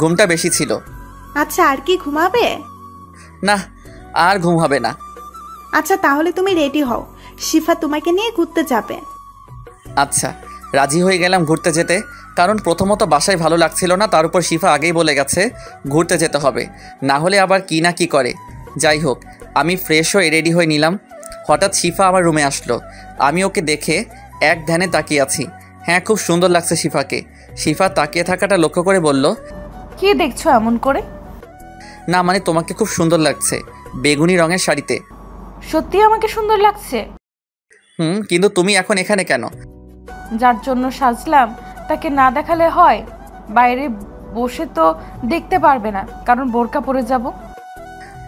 ঘুমটা বেশি ছিল। আচ্ছা, আর কি ঘুমাবে? না, আর ঘুম হবে না। আচ্ছা তাহলে তুমি রেডি হও, শিফা তোমাকে নিয়ে ঘুরতে যাবে। আচ্ছা, রাজি হয়ে গেলাম ঘুরতে যেতে। কারণ প্রথমত বাসায় ভালো লাগছিল না, তার উপর শিফা আগেই বলে গেছে ঘুরতে যেতে হবে, না হলে আবার কি না কি করে। যাই হোক, আমি ফ্রেশ হয়ে রেডি হয়ে নিলাম। হঠাৎ শিফা আমার রুমে আসলো। আমি ওকে দেখে এক ধ্যানে তাকিয়ে আছি। হ্যাঁ, খুব সুন্দর লাগছে শিফাকে। শিফা তাকিয়ে থাকাটা লক্ষ্য করে বলল, কি দেখছো এমন করে? না মানে তোমাকে খুব সুন্দর লাগছে বেগুনি রঙের শাড়িতে। সত্যি আমাকে সুন্দর লাগছে? কিন্তু তুমি এখন এখানে কেন? যার জন্য সাজলাম তাকে না দেখালে হয়? বাইরে বসে তো দেখতে পারবে না, কারণ বোরকা পরে যাব।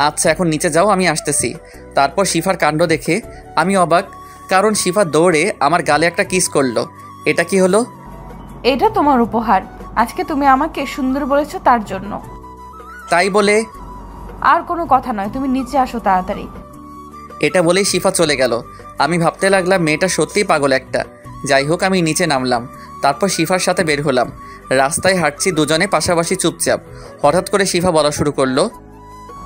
আচ্ছা এখন নিচে যাও, আমি আসতেছি। তারপর শিফার কাণ্ড দেখে আমি অবাক, কারণ শিফা দৌড়ে আমার গালে একটা কিস করলো। এটা কি হলো? এটা তোমার উপহার, আজকে তুমি আমাকে সুন্দর বলেছো তার জন্য। তাই বলে? আর কোনো কথা নয়, তুমি নিচে আসো তাড়াতাড়ি। এটা বলেই শিফা চলে গেল। আমি ভাবতে লাগলাম মেয়েটা সত্যিই পাগল একটা। যাই হোক, আমি নিচে নামলাম। তারপর শিফার সাথে বের হলাম। রাস্তায় হাঁটছি দুজনে পাশাপাশি চুপচাপ। হঠাৎ করে শিফা বলা শুরু করলো,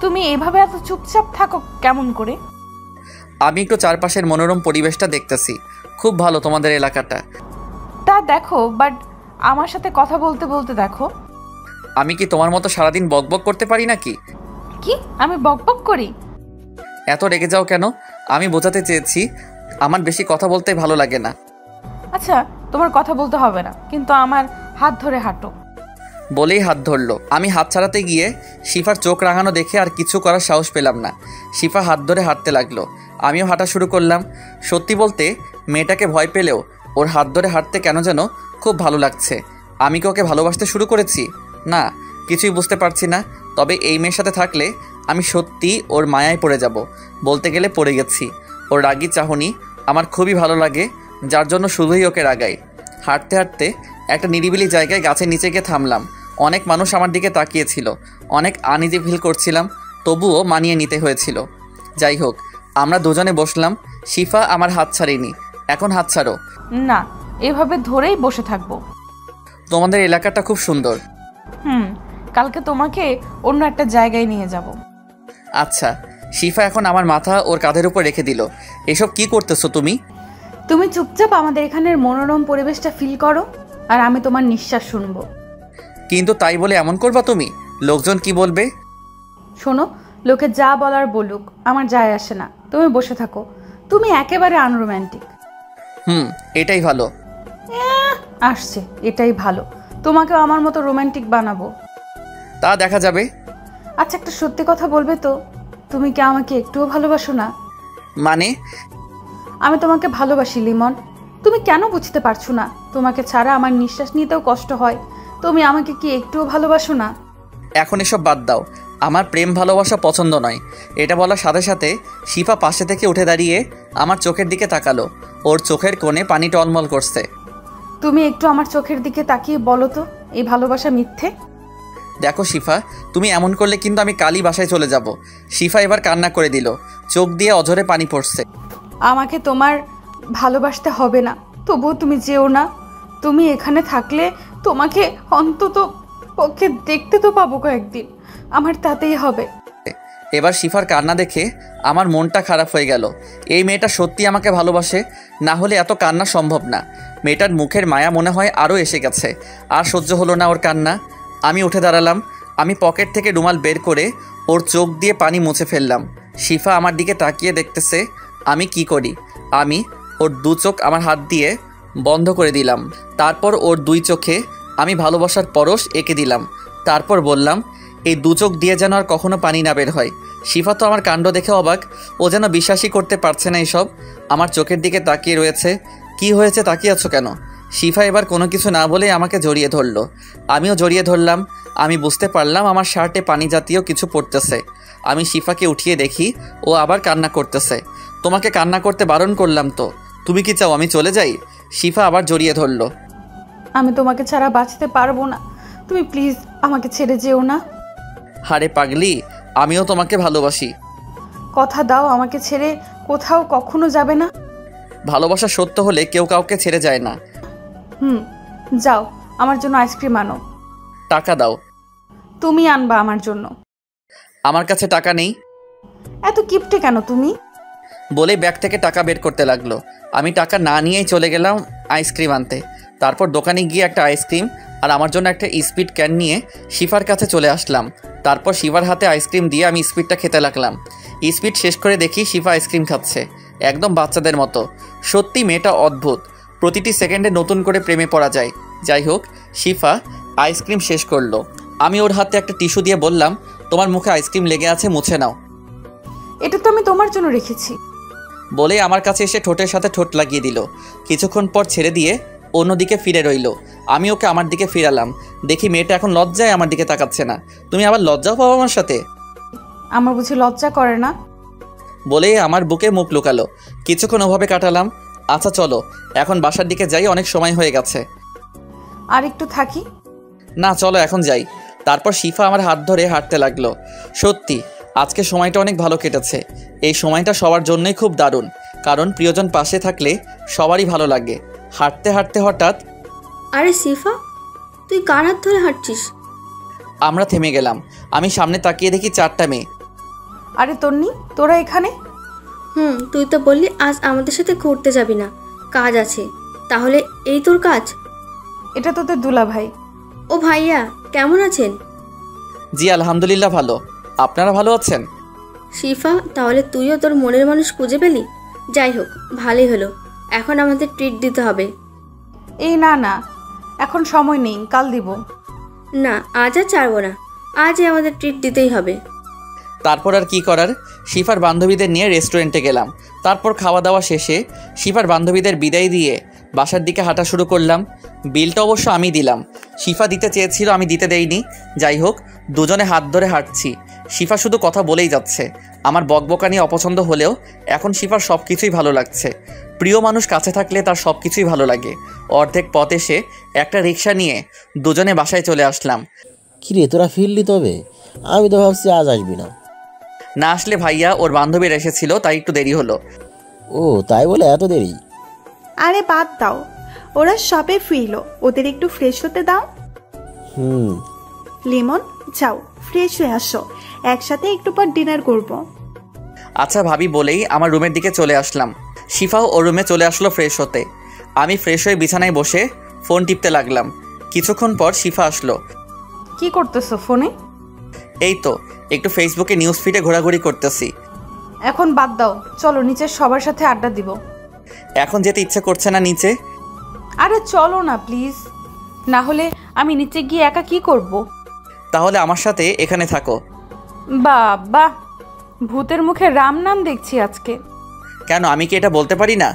তুমি এভাবে এত চুপচাপ থাকো কেমন করে? আমি একটু চারপাশের মনোরম পরিবেশটা দেখতেছি। খুব ভালো তোমাদের এলাকাটা। তা দেখো, বাট আমার সাথে কথা বলতে বলতে দেখো। আমি কি তোমার মতো সারাদিন বকবক করতে পারি নাকি? কি আমি বকবক করি? এত রেগে যাও কেন? আমি বোঝাতে চেয়েছি আমার বেশি কথা বলতে ভালো লাগে না। আচ্ছা, তোমার কথা বলতে হবে না, কিন্তু আমার হাত ধরে হাঁটো। বলেই হাত ধরলো। আমি হাত ছাড়াতে গিয়ে শিফার চোখ রাঙানো দেখে আর কিছু করার সাহস পেলাম না। শিফা হাত ধরে হাঁটতে লাগলো, আমিও হাঁটা শুরু করলাম। সত্যি বলতে মেয়েটাকে ভয় পেলেও ওর হাত ধরে হাঁটতে কেন যেন খুব ভালো লাগছে। আমি কি ওকে ভালোবাসতে শুরু করেছি? না, কিছুই বুঝতে পারছি না। তবে এই মেয়ের সাথে থাকলে আমি সত্যি ওর মায়ায় পড়ে যাব। বলতে গেলে পড়ে গেছি। ওর রাগী চাহনি আমার খুবই ভালো লাগে, যার জন্য শুধুই ওকে রাগাই। হাঁটতে হাঁটতে একটা নিরিবিলি জায়গায় গাছের নিচে গিয়ে থামলাম। অনেক মানুষ আমার দিকে তাকিয়েছিল। অনেক আনইজি ফিল করছিলাম, তবুও মানিয়ে নিতে হয়েছিল। যাই হোক, আমরা দুজনে বসলাম। শিফা আমার হাত ছাড়েনি। এখন হাত ছাড়ো। না, এভাবে ধরেই বসে থাকবো। তোমাদের এলাকাটা খুব সুন্দর। কালকে তোমাকে অন্য একটা জায়গায় নিয়ে যাব। আচ্ছা। শিফা এখন আমার মাথা ওর কাঁধের উপর রেখে দিল। এসব কি করতেছো তুমি? তুমি চুপচাপ আমাদের এখানের মনোরম পরিবেশটা ফিল করো, আর আমি তোমার নিঃশ্বাস শুনবো। কিন্তু তাই বলে এমন করবা তুমি? লোকজন কি বলবে? শোনো, লোকে যা বলার বলুক, আমার যায় আসে না। তুমি বসে থাকো। তুমি একেবারে আনরোম্যান্টিক। এটাই ভালো। আসছে, এটাই ভালো। তোমাকেও আমার মতো রোম্যান্টিক বানাবো। তা দেখা যাবে। আচ্ছা, একটা সত্যি কথা বলবে তো? তুমি কি আমাকে একটুও ভালোবাসো না? মানে? আমি তোমাকে ভালোবাসি লিমন। তুমি কেন বুঝতে পারছো না? তোমাকে ছাড়া আমার নিঃশ্বাস নিতেও কষ্ট হয়। তুমি আমাকে কি একটুও ভালোবাসো না? এখন এসব বাদ দাও। আমার প্রেম ভালোবাসা পছন্দ নয়। এটা বলার সাথে সাথে শিফা পাশে থেকে উঠে দাঁড়িয়ে আমার চোখের দিকে তাকালো। ওর চোখের কোণে পানি টলমল করছে। তুমি একটু আমার চোখের দিকে তাকিয়ে বলো তো, এই ভালোবাসা মিথ্যে? দেখো শিফা, তুমি এমন করলে কিন্তু আমি কালই বাসায় চলে যাব। শিফা এবার কান্না করে দিল। চোখ দিয়ে অঝরে পানি পড়ছে। আমাকে তোমার ভালোবাসতে হবে না, তবুও তুমি যেও না। তুমি এখানে থাকলে তোমাকে অন্তত পক্ষে দেখতে তো পাবো কয়েকদিন, আমার তাতেই হবে। এবার শিফার কান্না দেখে আমার মনটা খারাপ হয়ে গেল। এই মেয়েটা সত্যি আমাকে ভালোবাসে, না হলে এত কান্না সম্ভব না। মেয়েটার মুখের মায়া মনে হয় আরও এসে গেছে। আর সহ্য হলো না ওর কান্না। আমি উঠে দাঁড়ালাম। আমি পকেট থেকে রুমাল বের করে ওর চোখ দিয়ে পানি মুছে ফেললাম। শিফা আমার দিকে তাকিয়ে দেখতেছে আমি কি করি। আমি ওর দু চোখ আমার হাত দিয়ে বন্ধ করে দিলাম। তারপর ওর দুই চোখে আমি ভালোবাসার পরশ এঁকে দিলাম। তারপর বললাম, এই দু চোখ দিয়ে যেন আর কখনো পানি না বের হয়। শিফা তো আমার কাণ্ড দেখে অবাক, ও যেন বিশ্বাসই করতে পারছে না এসব। আমার চোখের দিকে তাকিয়ে রয়েছে। কি হয়েছে, তাকিয়ে আছো কেন? শিফা এবার কোনো কিছু না বলে আমাকে জড়িয়ে ধরলো। আমিও জড়িয়ে ধরলাম। আমি বুঝতে পারলাম আমার শার্টে পানি জাতীয় কিছু পড়তেছে। আমি শিফাকে উঠিয়ে দেখি ও আবার কান্না করতেছে। তোমাকে কান্না করতে বারণ করলাম তো, তুমি কি চাও আমি চলে যাই? শিফা আবার জড়িয়ে ধরলো। আমি তোমাকে ছাড়া বাঁচতে পারবো না, তুমি প্লিজ আমাকে ছেড়ে যেও না। হারে পাগলি, আমিও তোমাকে ভালোবাসি। কথা দাও আমাকে ছেড়ে কোথাও কখনো যাবে না। ভালোবাসা সত্য হলে কেউ কাউকে ছেড়ে যায় না। যাও, আমার জন্য আইসক্রিম আনো। টাকা দাও। তুমি আনবা আমার জন্য। আমার কাছে টাকা নেই। এত কিপটে কেন তুমি? বলে ব্যাগ থেকে টাকা বের করতে লাগলো। আমি টাকা না নিয়েই চলে গেলাম আইসক্রিম আনতে। তারপর দোকানে গিয়ে একটা আইসক্রিম আর আমার জন্য একটা স্পিড ক্যান নিয়ে শিফার কাছে চলে আসলাম। তারপর শিফার হাতে আইসক্রিম দিয়ে আমি স্পিডটা খেতে লাগলাম। স্পিড শেষ করে দেখি শিফা আইসক্রিম খাচ্ছে, একদম বাচ্চাদের মতো। সত্যি মেয়েটা অদ্ভুত, প্রতিটি সেকেন্ডে নতুন করে প্রেমে পড়া যায়। যাই হোক, শিফা আইসক্রিম শেষ করলো। আমি ওর হাতে একটা টিস্যু দিয়ে বললাম, তোমার মুখে আইসক্রিম লেগে আছে, মুছে নাও। এটা তো আমি তোমার জন্য রেখেছি। বলে আমার কাছে এসে ঠোঁটের সাথে ঠোঁট লাগিয়ে দিল। কিছুক্ষণ পর ছেড়ে দিয়ে অন্যদিকে ফিরে রইল। আমি ওকে আমার দিকে ফিরালাম। দেখি মেয়েটা এখন লজ্জায় আমার দিকে তাকাচ্ছে না। তুমি আবার লজ্জাও পাবো আমার সাথে? আমার বুঝি লজ্জা করে না? বলে আমার বুকে মুখ লুকালো। কিছুক্ষণ ওভাবে কাটালাম। আচ্ছা চলো এখন বাসার দিকে যাই, অনেক সময় হয়ে গেছে। আর একটু থাকি? না চলো এখন যাই। তারপর শিফা আমার হাত ধরে হাঁটতে লাগলো। সত্যি আজকে সময়টা অনেক ভালো কেটেছে। এই সময়টা সবার জন্যই খুব দারুণ, কারণ প্রিয়জন পাশে থাকলে সবারই ভালো লাগে। হাঁটতে হাঁটতে হঠাৎ, আরে শিফা, তুই কার হাত ধরে হাঁটছিস? আমরা থেমে গেলাম। আমি সামনে তাকিয়ে দেখি 4টা মেয়ে। আরে তন্নি, তোরা এখানে? তুই তো বললি আজ আমাদের সাথে ঘুরতে যাবি না, কাজ আছে। তাহলে এই তোর কাজ? এটা তোদের দুলা ভাই। ও ভাইয়া, কেমন আছেন? জি আলহামদুলিল্লাহ ভালো। আপনারা ভালো আছেন? শিফা, তাহলে তুইও তোর মনের মানুষ খুঁজে পেলি। যাই হোক, ভালোই হলো। এখন আমাদের ট্রিট দিতে হবে। এই না না, এখন সময় নেই, কাল দিব। না, আজ আর ছাড়বো না, আজই আমাদের ট্রিট দিতেই হবে। তারপর আর কি করার, শিফার বান্ধবীদের নিয়ে রেস্টুরেন্টে গেলাম। তারপর খাওয়া দাওয়া শেষে শিফার বান্ধবীদের বিদায় দিয়ে বাসার দিকে হাঁটা শুরু করলাম। বিলটা অবশ্য আমি দিলাম, শিফা দিতে চেয়েছিল, আমি দিতে দেইনি। যাই হোক, দুজনে হাত ধরে হাঁটছি। শিফা শুধু কথা বলেই যাচ্ছে। আমার বকবকানি অপছন্দ হলেও এখন শিফার সব কিছুই ভালো লাগছে। প্রিয় মানুষ কাছে থাকলে তার সব কিছুই ভালো লাগে। অর্ধেক পথ এসে একটা রিক্সা নিয়ে দুজনে বাসায় চলে আসলাম। কিরে তোরা ফিরলি? তবে আমি তো ভাবছি আজ আসবি না। না আসলে ভাইয়া ওর বান্ধবীর এসেছিল, তাই একটু দেরি হলো। ও তাই বলে এত দেরি? আরে বাদ দাও, ওরা সবে ফিরলো, ওদের একটু ফ্রেশ হতে দাও। লিমন, যাও ফ্রেশ হয়ে আসো, একসাথে একটু পর ডিনার করব। আচ্ছা ভাবি বলেই আমার রুমের দিকে চলে আসলাম। শিফাও ওর রুমে চলে আসলো ফ্রেশ হতে। আমি ফ্রেশ হয়ে বিছানায় বসে ফোন টিপতে লাগলাম। কিছুক্ষণ পর শিফা আসলো। কি করতেছো ফোনে? এই তো একটু ফেসবুকে নিউজ ফিডে ঘোরাঘুরি করতেছি। এখন বাদ দাও, চলো নিচে সবার সাথে আড্ডা দিব। এখন যেতে ইচ্ছে করছে না নিচে। আরে চলো না প্লিজ, না হলে আমি নিচে গিয়ে একা কি করব? তাহলে আমার সাথে এখানে থাকো। বাবা, ভূতের মুখে রাম নাম দেখছি আজকে। কেন, আমি কি এটা বলতে পারি না?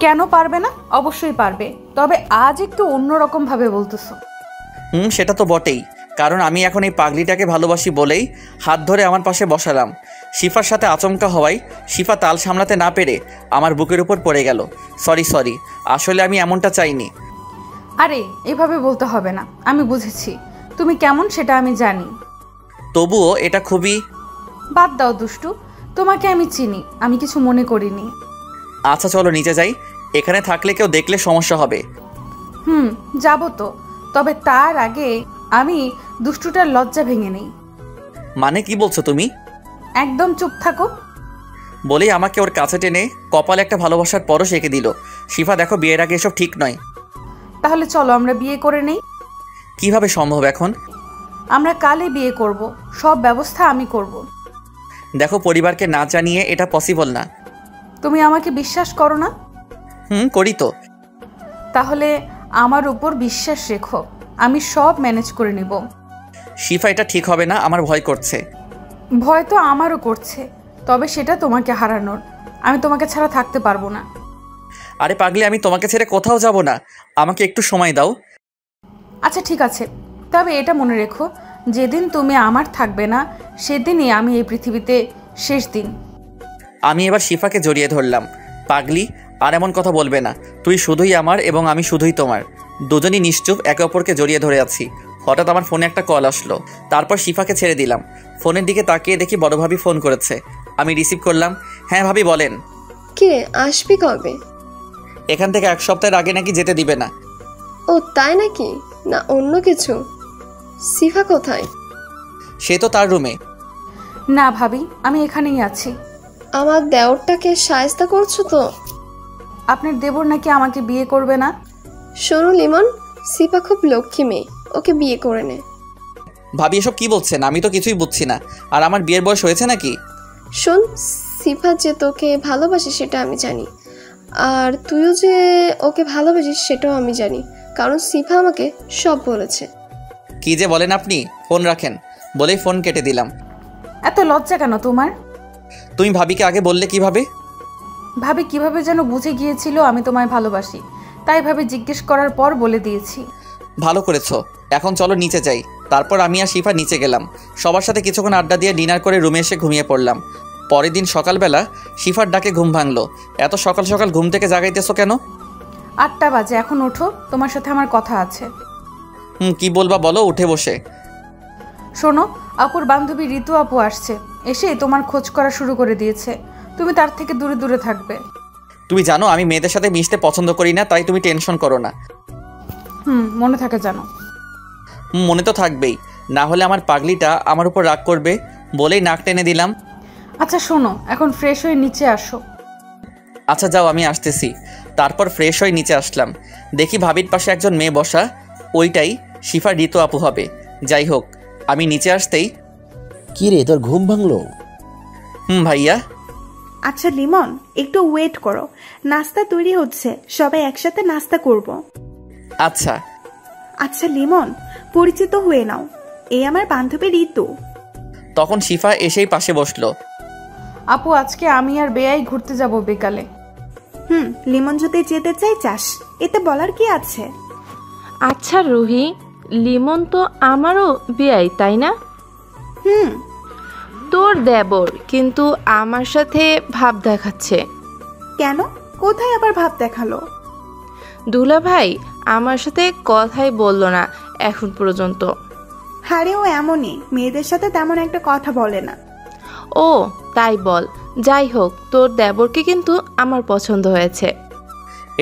কেন পারবে না? অবশ্যই পারবে, তবে আজ একটু অন্যরকম ভাবে বলতেছো। সেটা তো বটেই, কারণ আমি এখন এই পাগলিটাকে ভালোবাসি বলেই হাত ধরে আমার পাশে বসালাম। শিফার সাথে আচমকা হওয়ায় শিফা তাল সামলাতে না পেরে আমার বুকের উপর পড়ে গেল। সরি, আসলে আমি এমনটা চাইনি। আরে এভাবে বলতে হবে না, আমি বুঝেছি তুমি কেমন সেটা আমি জানি। তবুও এটা খুবই... বাদ দাও দুষ্টু, তোমাকে আমি চিনি, আমি কিছু মনে করিনি। আচ্ছা চলো নিচে যাই, এখানে থাকলে কেউ দেখলে সমস্যা হবে। যাবো তো, তবে তার আগে আমি দুষ্টুটার লজ্জা ভেঙে নেই। মানে কি বলছো তুমি? একদম চুপ থাকো। বলেই আমাকে ওর কাছে টেনে কপালে একটা ভালোবাসার পরশ এঁকে দিল। শিফা দেখো, বিয়ের আগে এসব ঠিক নয়। তাহলে চলো আমরা বিয়ে করে নেই। কিভাবে সম্ভব এখন? আমরা কালই বিয়ে করব, সব ব্যবস্থা আমি করব। দেখো, পরিবারকে না জানিয়ে এটা পসিবল না। তুমি আমাকে বিশ্বাস করো না? করি তো। তাহলে আমার উপর বিশ্বাস রেখো, আমি সব ম্যানেজ করে নিব। শিফা, এটা ঠিক হবে না, আমার ভয় করছে। ভয় তো আমারও করছে, তবে সেটা তোমাকে হারানোর। আমি তোমাকে ছাড়া থাকতে পারবো না। আরে পাগলি, আমি তোমাকে ছেড়ে কোথাও যাব না, আমাকে একটু সময় দাও। আচ্ছা ঠিক আছে, তবে এটা মনে রেখো, যেদিন তুমি আমার থাকবে না সেদিনই আমি এই পৃথিবীতে শেষ দিন। আমি এবার শিফাকে জড়িয়ে ধরলাম। পাগলি, আর এমন কথা বলবে না, তুই শুধুই আমার এবং আমি শুধুই তোমার। দুজনই নিশ্চুপ একে অপরকে জড়িয়ে ধরে আছি। হঠাৎ আমার ফোনে একটা কল আসলো, তারপর শিফাকে ছেড়ে দিলাম। ফোনের দিকে তাকিয়ে দেখি বড় ভাবি ফোন করেছে। আমি রিসিভ করলাম। হ্যাঁ ভাবি, বলেন। কে আসবি কবে? এখান থেকে 1 সপ্তাহের আগে নাকি যেতে দিবে না। ও তাই নাকি? না অন্য কিছু? সিফা কোথায়? সে তো তার রুমে। না ভাবি, আমি এখানেই আছি। আমার দেওরটাকে শায়েস্তা করছো তো? আপনার দেবর নাকি আমাকে বিয়ে করবে না। শোনো লিমন, সিফা খুব লক্ষ্মী মেয়ে, ওকে বিয়ে করে নে। ভাবি এসব কি বলছেন? আমি তো কিছুই বুঝছি না। আর আমার বিয়ের বয়স হয়েছে নাকি? শোন, সিফা যে তোকে ভালোবাসে সেটা আমি জানি, আর তুইও যে ওকে ভালোবাসিস সেটাও আমি জানি, কারণ সিফা আমাকে সব বলেছে। কি যে বলেন আপনি? ফোন রাখেন বলেই ফোন কেটে দিলাম। এত লজ্জা কেন তোমার? তুমি ভাবিকে আগে বললে কিভাবে? ভাবি কিভাবে যেন বুঝে গিয়েছিল আমি তোমায় ভালোবাসি, তাই ভাবে জিজ্ঞেস করার পর বলে দিয়েছি। ভালো করেছো। এখন চলো নিচে যাই। তারপর আমি আর শিফা নিচে গেলাম। সবার সাথে কিছুক্ষণ আড্ডা দিয়ে ডিনার করে রুমে এসে ঘুমিয়ে পড়লাম। পরের দিন সকালবেলা শিফার ডাকে ঘুম ভাঙলো। এত সকাল সকাল ঘুম থেকে জাগাইতেছো কেন? 8টা বাজে, এখন ওঠো, তোমার সাথে আমার কথা আছে। কি বলবা বলো, উঠে বসে। শোনো, আপুর বান্ধবী ঋতু আপু আসছে, এসে তোমার খোঁজ করা শুরু করে দিয়েছে। তুমি তার থেকে দূরে দূরে থাকবে। তুমি জানো আমি মেয়েদের সাথে মিশতে পছন্দ করি না, তাই তুমি টেনশন করো না। মনে থাকে জানো। মনে তো থাকবেই, না হলে আমার পাগলিটা আমার উপর রাগ করবে বলেই নাক টেনে দিলাম। আচ্ছা শোনো, এখন ফ্রেশ হয়ে নিচে আসো। আচ্ছা যাও, আমি আসতেছি। তারপর ফ্রেশ হয়ে নিচে আসলাম। দেখি ভাবির পাশে একজন মেয়ে বসা, ওইটাই শিফা ঋতু আপু হবে। যাই হোক, আমি নিচে আসতেই, কি রে, তোর ঘুম ভাঙলো? ভাইয়া। আচ্ছা লিমন, একটু ওয়েট করো, নাস্তা তৈরি হচ্ছে, সবাই একসাথে নাস্তা করব। আচ্ছা। আচ্ছা লিমন, পরিচিত হয়ে নাও, এই আমার বান্ধবী ঋতু। তখন শিফা এসেই পাশে বসলো। আপু, আজকে আমি আর বেয়াই ঘুরতে যাব বিকালে। লিমন যদি যেতে চাই চাস, এতে বলার কি আছে? আচ্ছা রুহি, লিমন তো আমারও বেয়াই, তাই না? তোর দেবর, কিন্তু আমার সাথে ভাব দেখাচ্ছে কেন? কোথায় আবার ভাব দেখালো? দুলা ভাই আমার সাথে কথাই বললো না এখন পর্যন্ত। হারে ও এমনই, মেয়েদের সাথে তেমন একটা কথা বলে না। ও তাই বল। যাই হোক, তোর দেবরকে কিন্তু আমার পছন্দ হয়েছে।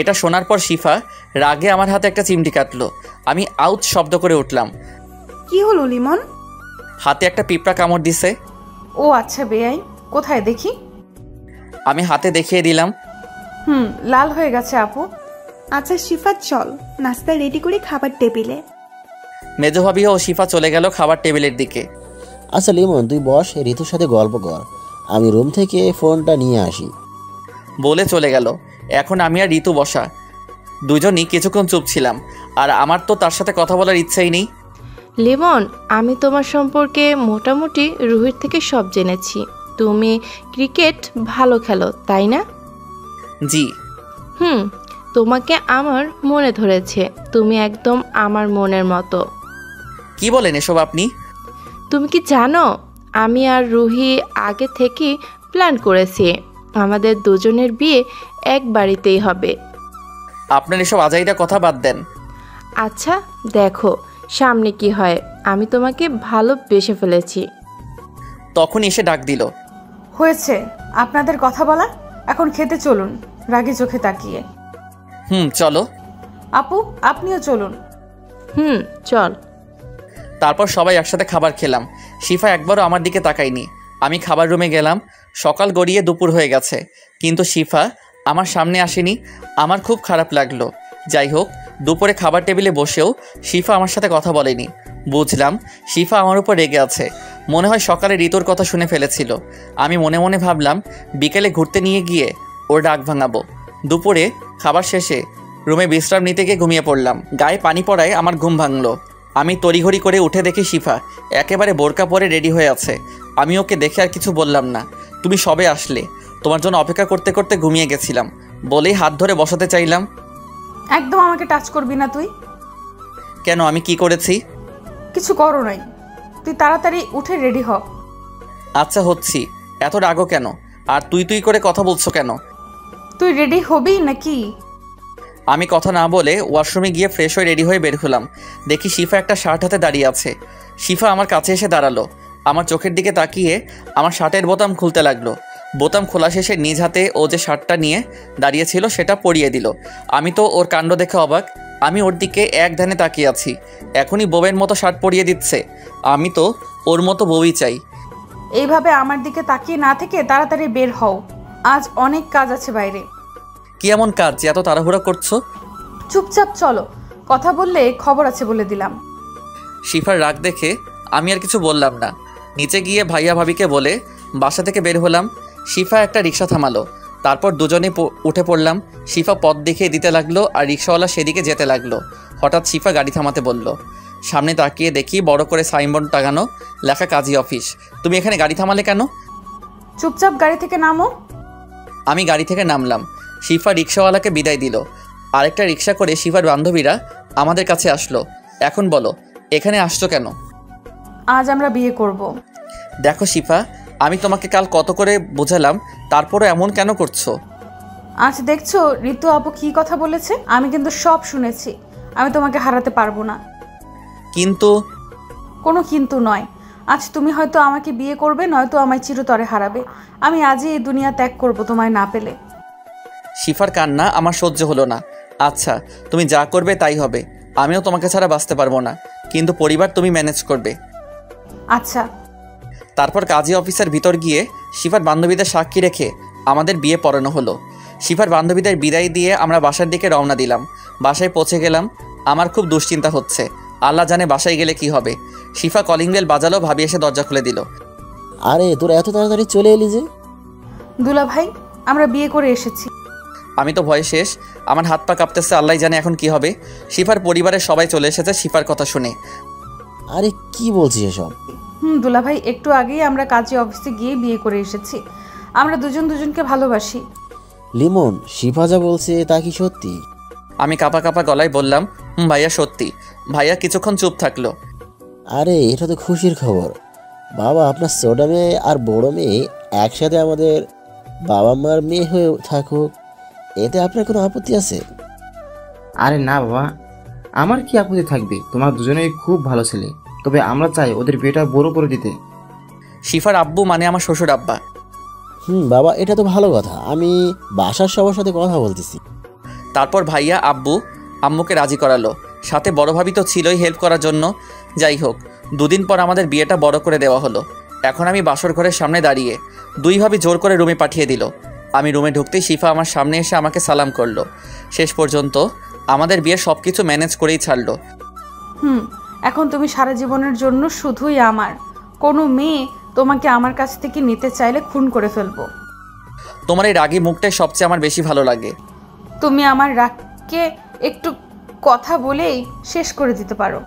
এটা শোনার পর শিফা রাগে আমার হাতে একটা চিমটি কাটলো। আমি আউট শব্দ করে উঠলাম। কি হলো লিমন? হাতে একটা পিঁপড়া কামড় দিছে। ও আচ্ছা বেয়াই, কোথায় দেখি? আমি হাতে দেখিয়ে দিলাম। লাল হয়ে গেছে আপু। আচ্ছা শিফা, চল নাস্তা রেডি করি খাবার টেবিলে। মেজো ভাবি ও শিফা চলে গেল খাবার টেবিলের দিকে। আচ্ছা লিমন, তুই বস, ঋতুর সাথে গল্প কর, আমি রুম থেকে ফোনটা নিয়ে আসি বলে চলে গেল। এখন আমি আর ঋতু বসা, দুজনই কিছুক্ষণ চুপ ছিলাম। আর আমার তো তার সাথে কথা বলার ইচ্ছাই নেই। লিমন, আমি তোমার সম্পর্কে মোটামুটি রুহির থেকে সব জেনেছি। তুমি ক্রিকেট ভালো খেলো, তাই না? জি। তোমাকে আমার মনে ধরেছে, তুমি একদম আমার মনের মতো। কি বলেন এসব আপনি? তুমি কি জানো, আমি আর রুহি আগে থেকে প্ল্যান করেছি আমাদের দুজনের বিয়ে এক বাড়িতেই হবে। আপনার এসব আজাইরা কথা বাদ দেন। আচ্ছা দেখো সামনে কি হয়, আমি তোমাকে ভালোবেসে ফেলেছি। তখন এসে ডাক দিল। হয়েছে আপনাদের কথা বলা, এখন খেতে চলুন রাগে চোখে তাকিয়ে। চলো। আপু আপনিও চলুন। চল। তারপর সবাই একসাথে খাবার খেলাম। শিফা একবারও আমার দিকে তাকায়নি। আমি খাবার রুমে গেলাম। সকাল গড়িয়ে দুপুর হয়ে গেছে, কিন্তু শিফা আমার সামনে আসেনি। আমার খুব খারাপ লাগলো। যাই হোক, দুপুরে খাবার টেবিলে বসেও শিফা আমার সাথে কথা বলেনি। বুঝলাম শিফা আমার উপর রেগে আছে। মনে হয় সকালে ঋতুর কথা শুনে ফেলেছিল। আমি মনে মনে ভাবলাম বিকেলে ঘুরতে নিয়ে গিয়ে ওর রাগ ভাঙাবো। দুপুরে খাবার শেষে রুমে বিশ্রাম নিতে গিয়ে ঘুমিয়ে পড়লাম। গায়ে পানি পড়ায় আমার ঘুম ভাঙলো। আমি তড়িঘড়ি করে উঠে দেখি শিফা একেবারে বোরকা পরে রেডি হয়ে আছে। আমি ওকে দেখে আর কিছু বললাম না। তুমি সবে আসলে, তোমার জন্য অপেক্ষা করতে করতে ঘুমিয়ে গেছিলাম বলেই হাত ধরে বসাতে চাইলাম। একদম আমাকে টাচ করবি না তুই। কেন, আমি কি করেছি? কিছু করো নাই, তুই তাড়াতাড়ি উঠে রেডি হ। আচ্ছা হচ্ছি, এত রাগও কেন? আর তুই তুই করে কথা বলছো কেন? তুই রেডি হবি নাকি? আমি কথা না বলে ওয়াশরুমে গিয়ে ফ্রেশ হয়ে রেডি হয়ে বের হলাম। দেখি শিফা একটা শার্ট হাতে দাঁড়িয়ে আছে। শিফা আমার কাছে এসে দাঁড়ালো, আমার চোখের দিকে তাকিয়ে আমার শার্টের বোতাম খুলতে লাগলো। বোতাম খোলা শেষে নিজ হাতে ও যে শার্টটা নিয়ে দাঁড়িয়েছিল সেটা পরিয়ে দিল। আমি তো ওর কাণ্ড দেখে অবাক। আমি ওর দিকে এক ধ্যানে তাকিয়ে আছি। এখনই বউয়ের মতো শার্ট পরিয়ে দিচ্ছে। আমি তো ওর মতো বউই চাই। এইভাবে আমার দিকে তাকিয়ে না থেকে তাড়াতাড়ি বের হও, আজ অনেক কাজ আছে বাইরে। কি এমন কাজ যে এত তাড়াহুড়া করছো? চুপচাপ চলো, কথা বললে খবর আছে বলে দিলাম। শিফার রাগ দেখে আমি আর কিছু বললাম না। নিচে গিয়ে ভাইয়া ভাবিকে বলে বাসা থেকে বের হলাম। শিফা একটা রিক্সা থামালো, তারপর দুজনে উঠে পড়লাম। শিফা পথ দেখিয়ে দিতে লাগলো আর রিক্সাওয়ালা সেদিকে যেতে লাগলো। হঠাৎ শিফা গাড়ি থামাতে বলল। সামনে তাকিয়ে দেখি বড় করে সাইনবোর্ড টাঙানো, লেখা কাজী অফিস। তুমি এখানে গাড়ি থামালে কেন? চুপচাপ গাড়ি থেকে নামো। আমি গাড়ি থেকে নামলাম। শিফা রিক্সাওয়ালাকে বিদায় দিল। আরেকটা রিক্সা করে শিফার বান্ধবীরা আমাদের কাছে আসলো। এখন বলো, এখানে আসছো কেন? আজ আমরা বিয়ে করব। দেখো শিফা, আমি তোমাকে কাল কত করে বোঝালাম, তারপরে এমন কেন করছো? আজ দেখছো ঋতু আপু কি কথা বলেছে? আমি কিন্তু সব শুনেছি। আমি তোমাকে হারাতে পারবো না। কিন্তু কোনো কিন্তু নয়। আজ তুমি হয়তো আমাকে বিয়ে করবে, নয়তো আমায় চিরতরে হারাবে। আমি আজই এই দুনিয়া ত্যাগ করব তোমায় না পেলে। শিফার কান্না আমার সহ্য হলো না। আচ্ছা, তুমি যা করবে তাই হবে। আমিও তোমাকে ছাড়া বাঁচতে পারবো না, কিন্তু পরিবার তুমি ম্যানেজ করবে। আচ্ছা। তারপর কাজী অফিসের ভিতর গিয়ে শিফার বান্ধবীদের সাক্ষী রেখে আমাদের বিয়ে পড়ানো হলো। শিফার বান্ধবীদের বিদায় দিয়ে আমরা বাসার দিকে রওনা দিলাম। বাসায় পৌঁছে গেলাম। আমার খুব দুশ্চিন্তা হচ্ছে, আল্লাহ জানে বাসায় গেলে কি হবে। শিফা কলিং বেল বাজালো, ভাবি এসে দরজা খুলে দিল। আরে তোরা এত তাড়াতাড়ি চলে এলি যে? দুলা ভাই, আমরা বিয়ে করে এসেছি। আমি তো ভয়ে শেষ, আমার হাত পা কাঁপতেছে, আল্লাহ জানে এখন কি হবে। শিফার পরিবারের সবাই চলে এসেছে শিফার কথা শুনে। আরে কি বলছিস এসব? দুলা ভাই, একটু আগেই আমরা কাজী অফিসে গিয়ে বিয়ে করে এসেছি। আমরা দুজন দুজনকে ভালোবাসি। লিমন, শিফা যা বলছে তা কি সত্যি? আমি কাঁপা কাঁপা গলায় বললাম, ভাইয়া সত্যি। ভাইয়া কিছুক্ষণ চুপ থাকলো। আরে এটা তো খুশির খবর। বাবা, আপনার ছোট মেয়ে আর বড় মেয়ে একসাথে আমাদের বাবা মার মেয়ে হয়ে থাকুক, এতে আপনার কোনো আপত্তি আছে? আরে না বাবা, আমার কি আপত্তি থাকবে? তোমার দুজনেই খুব ভালো ছেলে, তবে আমরা চাই ওদের বিয়েটা বড় করে দিতে। শিফার আব্বু মানে আমার শ্বশুর আব্বা। বাবা, এটা তো ভালো কথা। আমি বাসার সবার সাথে কথা বলতেছি। তারপর ভাইয়া আব্বু আম্মুকে রাজি করালো, সাথে বড় ভাবি তো ছিলই হেল্প করার জন্য। যাই হোক, দুদিন পর আমাদের বিয়েটা বড় করে দেওয়া হলো। এখন আমি বাসর ঘরের সামনে দাঁড়িয়ে, দুই ভাবি জোর করে রুমে পাঠিয়ে দিল। আমি রুমে ঢুকতেই শিফা আমার সামনে এসে আমাকে সালাম করলো। শেষ পর্যন্ত আমাদের বিয়ে সব কিছু ম্যানেজ করেই ছাড়লো। এখন তুমি সারা জীবনের জন্য শুধুই আমার। কোনো মেয়ে তোমাকে আমার কাছ থেকে নিতে চাইলে খুন করে ফেলবো। তোমার এই রাগী মুখটাই সবচেয়ে আমার বেশি ভালো লাগে। তুমি আমার রাগকে একটু কথা বলেই শেষ করে দিতে পারো।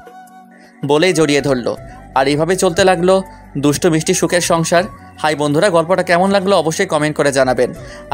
বলেই জড়িয়ে ধরলো। আর এইভাবে চলতে লাগলো দুষ্টু মিষ্টি সুখের সংসার। হাই বন্ধুরা, গল্পটা কেমন লাগলো অবশ্যই কমেন্ট করে জানাবেন।